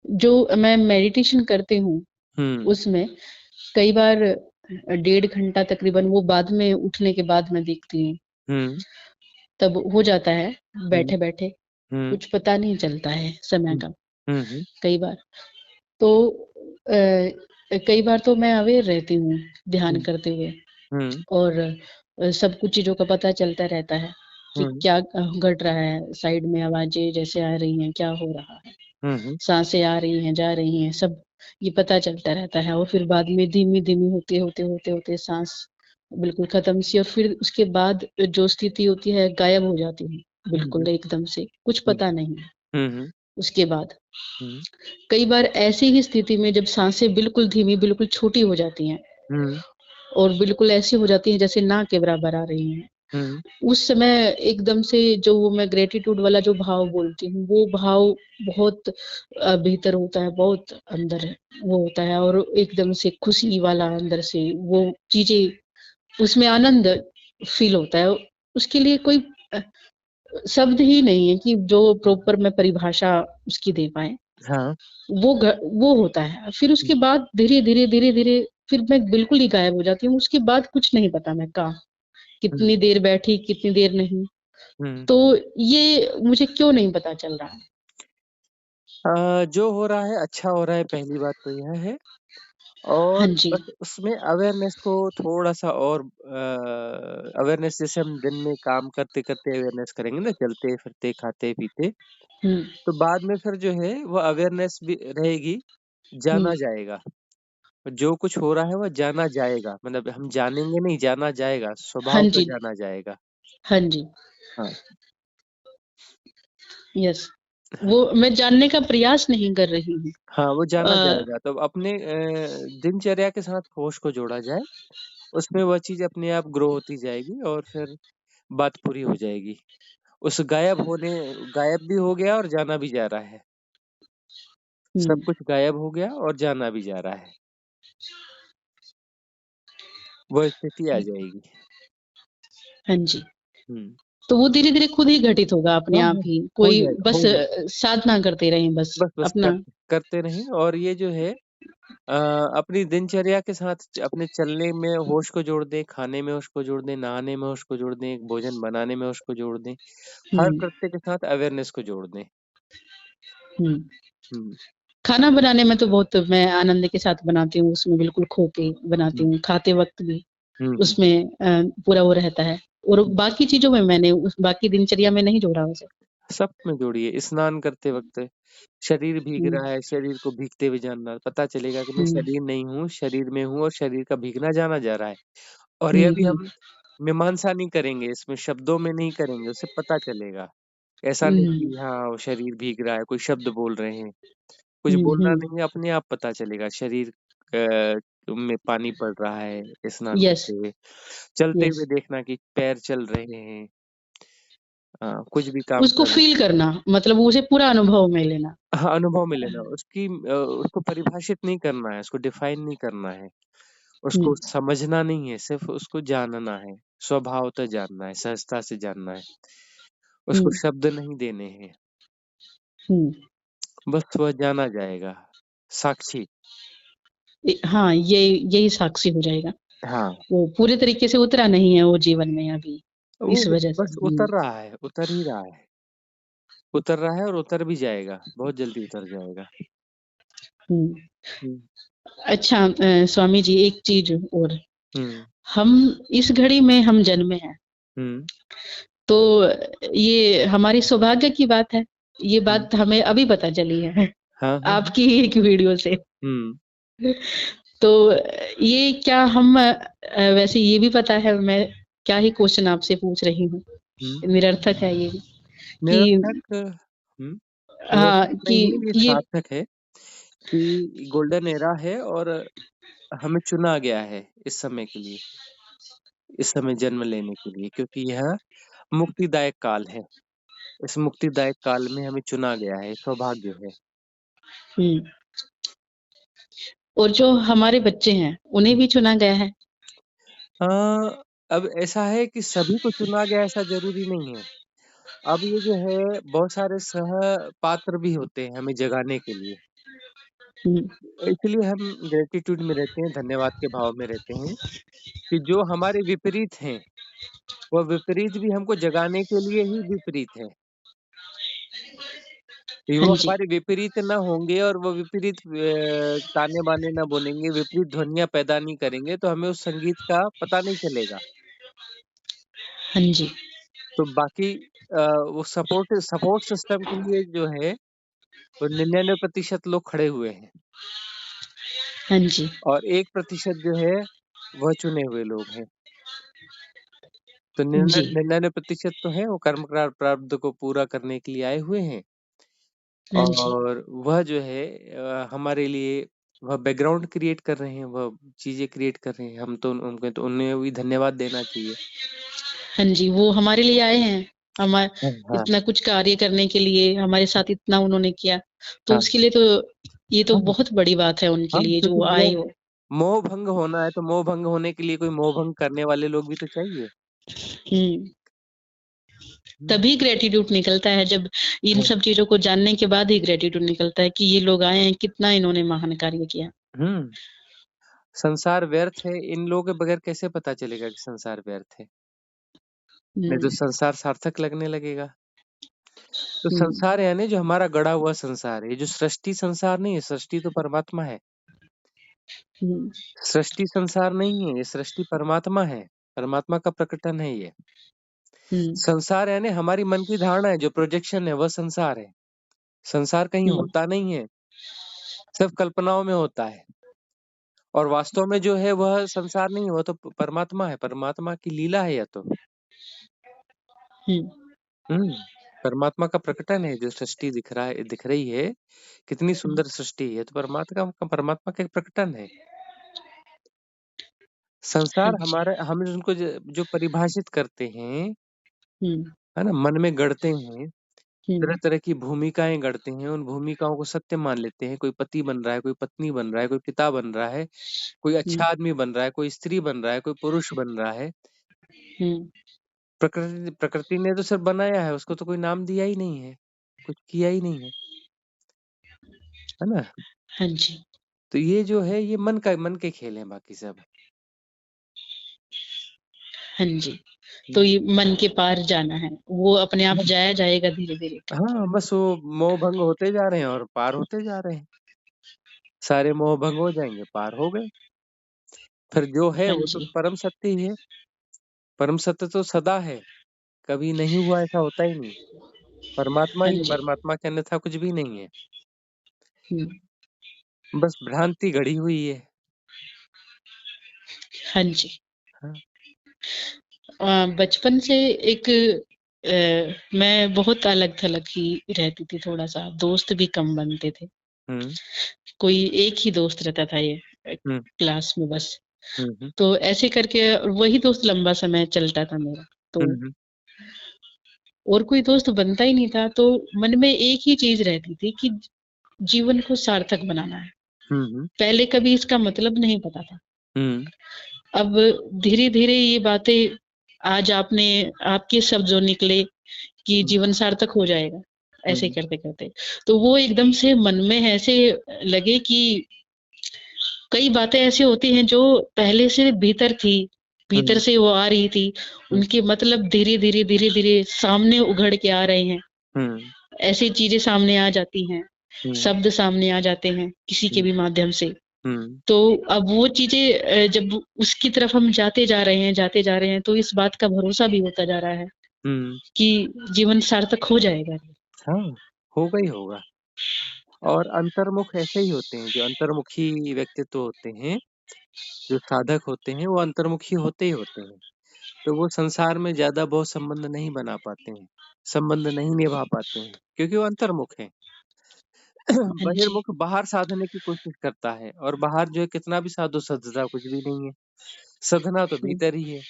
जो मैं मेडिटेशन करती हूँ, हुँ, उसमें कई बार 1.5 घंटा तकरीबन वो बाद में उठने के बाद मैं देखती हूँ। हुँ, तब हो जाता है हुँ, बैठे-बैठे, हुँ, कुछ पता नहीं चलता है समय हुँ, का हुँ, हुँ, कई बार। तो कई बार तो मैं अवेयर रहती हूँ ध्यान हुँ, करते हुए हुँ, और सब कुछ चीज़ों का पता चलता रहता है कि हुँ, क्या घट रहा है, साइड में आवाज़ें जैसे आ रही हैं, क्या हो रहा है। हुँ, हुँ, साँसें आ रही हैं, जा रही हैं, सब ये पता चलता रहता है और फिर बाद में धीमी-धीमी होते-होते साँस बिल्कुल ख़त्म सी और फिर उसके बाद जो स्थिति होती है गायब हो जाती है, हुँ, बिल्कुल एकदम से, कुछ पता नहीं है हुँ, हुँ, उसके बाद। हुँ, कई बार ऐसी ही स्थिति में जब साँसें बिल्कुल धीमी, बिल्कुल छोटी हो जाती हैं हुँ, और बिल्कुल ऐसी हो जाती हैं जैसे ना के बराबर आ रही हैं। हुँ, उस समय एकदम से जो वो मैं ग्रैटिट्यूड वाला जो भाव बोलती हूँ, वो भाव बहुत भीतर होता है, बहुत अंदर वो होता है और एकदम से खुशी वाला अंदर से वो चीज़ें उसमें आनंद फ़ील होता है। उसके लिए कोई अ, शब्द ही नहीं है कि जो प्रॉपर मैं परिभाषा उसकी दे पाएँ। हाँ, वो होता है। फिर उसके बाद धीरे-धीरे, धीरे-धीरे फिर मैं बिल्कुल ही गायब हो जाती हूँ। उसके बाद कुछ नहीं पता मैं कहाँ हुँ, कितनी देर बैठी, कितनी देर नहीं। हुँ। तो ये मुझे क्यों नहीं पता चल रहा है? जो हो रहा है अच्छा हो रहा है पहली बात तो यह है हाँ और जी। बस उसमें अवेयरनेस को थोड़ा-सा और अवेयरनेस जैसे हम दिन में काम करते-करते अवेयरनेस करेंगे ना चलते-फिरते, खाते-पीते, हुँ, तो बाद में फिर जो है वो अवेयरनेस भी रहेगी, हुँ। जाना जाएगा। जो कुछ हो रहा है वो जाना जाएगा, मतलब हम जानेंगे नहीं, जाना जाएगा, हाँ स्वभावतः जी, जाना जाएगा। हाँ जी। हाँ, यस। हाँ, वो मैं जानने का प्रयास नहीं कर रही हूँ। हाँ, वो जाना अ, जाएगा। तो अपने दिनचर्या के साथ होश को जोड़ा जाए, उसमें वह चीज़ अपने आप ग्रो होती जाएगी और फिर बात पूरी हो जाएगी। उस गायब भी हो गया और जाना भी जा रहा है। हुँ, सब कुछ गायब हो गया और जाना भी जा रहा है। वह स्थिति आ हुँ। जाएगी। हाँ जी। हुँ। तो वो धीरे-धीरे खुद ही घटित होगा अपने हाँ, आप हाँ। ही। हो कोई जाएगा, बस हो जाएगा। साधना करते रहें बस बस अपना करते रहें और ये जो है अ, अपनी दिनचर्या के साथ अपने चलने में होश को जोड़ दें, खाने में होश को जोड़ दें, नहाने में होश को जोड़ दें, भोजन बनाने में होश को जोड़ दें। हर हुँ, कृत्य के साथ अवेयरनेस को जोड़ दें। हुँ। हुँ, खाना बनाने में तो बहुत मैं आनंद के साथ बनाती हूँ, उसमें बिल्कुल खो के बनाती हुँ, हूँ, खाते वक़्त भी हुँ, हुँ, उसमें पूरा वो रहता है और हुँ। बाकी चीज़ों में मैंने उस बाकी दिनचर्या में नहीं जोड़ा उसे। सब में जोड़िए, स्नान करते वक़्त शरीर भीग हुँ, रहा है, शरीर को भीगते हुए जानना, पता चलेगा कि मैं हुँ, शरीर नहीं हूँ, शरीर में हूँ और शरीर का भीगना जाना जा रहा है। और हुँ, यह भी हुँ, हम मीमांसा नहीं करेंगे, इसमें शब्दों में नहीं करेंगे, उससे पता चलेगा। ऐसा नहीं हुँ, कि हाँ, वो शरीर भीग रहा है, कोई शब्द बोल रहे हैं, कुछ हुँ, बोलना हुँ, नहीं है, अपने आप पता चलेगा शरीर में पानी पड़ रहा है स्नान यस, करते हुए। चलते यस। हुए देखना कि पैर चल रहे हैं। कुछ भी काम उसको कर रहे हैं। फ़ील करना मतलब उसे पूरा अनुभव में लेना। हाँ, अनुभव में लेना, उसको परिभाषित नहीं करना है, उसको डिफाइन नहीं करना है, हुँ, उसको समझना नहीं है, सिर्फ़ उसको जानना है, स्वभावतः जानना है, सहजता से जानना है, हुँ, उसको शब्द नहीं देने हैं, हुँ। बस वह जाना जाएगा, साक्षी। हाँ, यही साक्षी हो जाएगा। हाँ, वो पूरे तरीके से उतरा नहीं है वो जीवन में अभी, इस वो वज़ह से। बस उतर रहा है, उतर ही रहा है, उतर रहा है और उतर भी जाएगा, बहुत जल्दी उतर जाएगा। हुँ। हुँ, अच्छा स्वामी जी एक चीज़ और, हुँ, हम इस घड़ी में हम जन्मे हैं, हुँ, तो ये हमारी सौभाग्य की बात है। ये हुँ। बात हमें अभी पता चली है, हाँ, हाँ, हाँ। आपकी एक वीडियो से। हुँ, तो ये क्या हम वैसे ये भी पता है, मैं क्या ही क्वेश्चन आपसे पूछ रही हूँ, हुँ। निरर्थक है ये भी कि निरर्थक हाँ, निरर्थक कि नहीं है, ये ये सार्थक है कि गोल्डन एरा है और हमें चुना गया है इस समय के लिए, इस समय जन्म लेने के लिए क्योंकि यह मुक्तिदायक काल है। इस मुक्तिदायक काल में हमें चुना गया है, सौभाग्य है। हुँ, और जो हमारे बच्चे हैं, उन्हें भी चुना गया है। अ, अब ऐसा है कि सभी को चुना गया ऐसा ज़रूरी नहीं है। अब ये जो है बहुत सारे सहपात्र भी होते हैं हमें जगाने के लिए। हुँ, इसलिए हम ग्रैटिट्यूड में रहते हैं, धन्यवाद के भाव में रहते हैं कि जो हमारे विपरीत हैं, वह विपरीत भी हमको जगाने के लिए ही विपरीत है। कि हाँ वो जी, हमारे विपरीत ना होंगे और वो विपरीत ताने-बाने ना बुनेंगे, विपरीत ध्वनियाँ पैदा नहीं करेंगे, तो हमें उस संगीत का पता नहीं चलेगा। हाँ जी, तो बाकी वो सपोर्ट सपोर्ट सिस्टम के लिए जो है, वो 99% लोग खड़े हुए हैं हाँ जी, और 1% जो है, वह चुने हुए लोग हैं। तो जी, 99% तो हैं, वो कर्म प्रारब्ध को पूरा करने के लिए आए हुए हैं हाँ जी, और वह जो है हमारे लिए वह बैकग्राउंड क्रिएट कर रहे हैं, वह चीज़ें क्रिएट कर रहे हैं। हम तो उनको तो उन्हें भी धन्यवाद देना चाहिए। हाँ जी, वो हमारे लिए आए हैं, हमा हाँ, हाँ, इतना कुछ कार्य करने के लिए, हमारे साथ इतना उन्होंने किया, तो हाँ, उसके लिए तो ये तो हाँ, बहुत बड़ी बात है उनके हाँ, लिए क्योंकि जो आए हो। मोह भंग होना है, तो मोह भंग होने के लिए कोई मोह भंग करने वाले लोग भी तो चाहिए। हुँ, हुँ, तभी ग्रैटिट्यूड निकलता है जब इन हाँ, सब चीज़ों को जानने के बाद ही ग्रैटिट्यूड निकलता है कि ये लोग आए हैं, कितना इन्होंने महान कार्य किया। हुँ, संसार व्यर्थ है, इन लोगों के बगैर कैसे पता चलेगा कि संसार व्यर्थ है? नहीं तो हुँ, संसार सार्थक लगने लगेगा। तो हुँ, संसार यानी जो हमारा गढ़ा हुआ संसार है, ये जो सृष्टि संसार नहीं है, सृष्टि तो परमात्मा है। हुँ, सृष्टि संसार नहीं है, ये सृष्टि परमात्मा है। परमात्मा का प्रकटन है ये। हुँ, संसार यानी हमारी मन की धारणा है, जो प्रोजेक्शन है, वह संसार है। संसार कहीं हुँ, होता नहीं है, सिर्फ कल्पनाओं में होता है और वास्तव में जो है वह संसार नहीं है, वह तो परमात्मा है, परमात्मा की लीला है यह तो। हुँ, हुँ, परमात्मा का प्रकटन है जो सृष्टि दिख रही है, कितनी हुँ, सुंदर सृष्टि है, तो परमात्मा का एक प्रकटन है। हाँ संसार जी, हमारा हम उनको जो परिभाषित करते हैं, हुँ, है ना? मन में गढ़ते हैं, हुँ, तरह-तरह की भूमिकाएँ गढ़ते हैं, उन भूमिकाओं को सत्य मान लेते हैं। कोई पति बन रहा है, कोई पत्नी बन रहा है, कोई पिता बन रहा है, कोई हुँ, अच्छा आदमी बन रहा है, कोई स्त्री बन रहा है, कोई पुरुष बन रहा है। हुँ, प्रकृति प्रकृति ने तो सिर्फ बनाया है, उसको तो कोई नाम दिया ही नहीं है, कुछ किया ही नहीं है ना? हाँ जी, तो ये जो है ये मन के खेल हैं बाकी सब। हाँ जी। तो हुँ। ये मन के पार जाना है, वो अपने आप हाँ, जाया जाएगा धीरे-धीरे। हाँ, बस वो मोह भंग होते जा रहे हैं और पार होते जा रहे हैं। सारे मोह भंग हो जाएँगे, पार हो गए। फिर जो है हाँ वो तो जी, परम सत्य ही है। परम सत्य तो सदा है, कभी नहीं हुआ ऐसा होता ही नहीं। परमात्मा हाँ ही जी, परमात्मा के अन्यथा कुछ भी नहीं है। हुँ, बस भ्रांति गढ़ी हुई है। हाँ जी। हाँ। बचपन से एक मैं बहुत अलग-थलग ही रहती थी थोड़ा-सा, दोस्त भी कम बनते थे। हुँ, कोई एक ही दोस्त रहता था ये हुँ, क्लास में बस। हुँ, हुँ, तो ऐसे करके वही दोस्त लंबा समय चलता था मेरा। तो हुँ, हुँ, और कोई दोस्त बनता ही नहीं था, तो मन में एक ही चीज़ रहती थी कि जीवन को सार्थक बनाना है। हुँ, हुँ, पहले कभी इसका मतलब नहीं पता था। हुँ, अब धीरे-धीरे ये बातें आज आपके शब्द जो निकले कि हुँ, जीवन सार्थक हो जाएगा, ऐसे हुँ, करते-करते। तो वो एकदम से मन में ऐसे लगे कि कई बातें ऐसी होती हैं जो पहले से भीतर थी, भीतर हुँ, से वो आ रही थी, हुँ, उनके मतलब धीरे-धीरे, धीरे-धीरे सामने उघड़ के आ रहे हैं। हुँ, ऐसी चीज़ें सामने आ जाती हैं, हुँ, शब्द सामने आ जाते हैं, किसी के हुँ, भी माध्यम से। हुँ। तो अब वो चीज़ें जब उसकी तरफ हम जाते जा रहे हैं, तो इस बात का भरोसा भी होता जा रहा है हुँ। कि जीवन सार्थक हो जाएगा। हाँ, होगा ही होगा। और अंतर्मुख ऐसे ही होते हैं, जो अंतर्मुखी व्यक्तित्व होते हैं, जो साधक होते हैं, वो अंतर्मुखी होते ही होते हैं। तो वो संसार में ज़्यादा बहुत संबंध नहीं बना पाते हैं, संबंध नहीं निभा पाते हैं, क्योंकि वो अंतर्मुख हैं। हाँ जी। बहिर्मुख बाहर साधने की कोशिश करता है और बाहर जो है कितना भी साधो सधता कुछ भी नहीं है। साधना तो हुँ, भीतर ही है,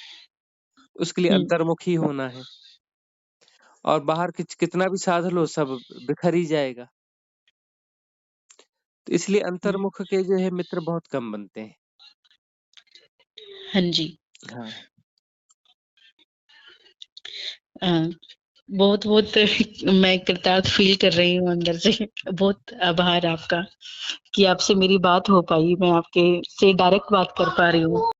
उसके लिए हुँ, अंतर्मुखी होना है और बाहर कितना भी साध लो सब बिखर ही जाएगा। तो इसलिए हुँ। अंतर्मुख के जो है मित्र बहुत कम बनते हैं। हाँ जी। हाँ। अ, बहुत-बहुत मैं कृतार्थ फ़ील कर रही हूँ अंदर से। बहुत आभार आपका कि आपसे मेरी बात हो पाई। मैं आपके से डायरेक्ट बात कर पा रही हूँ।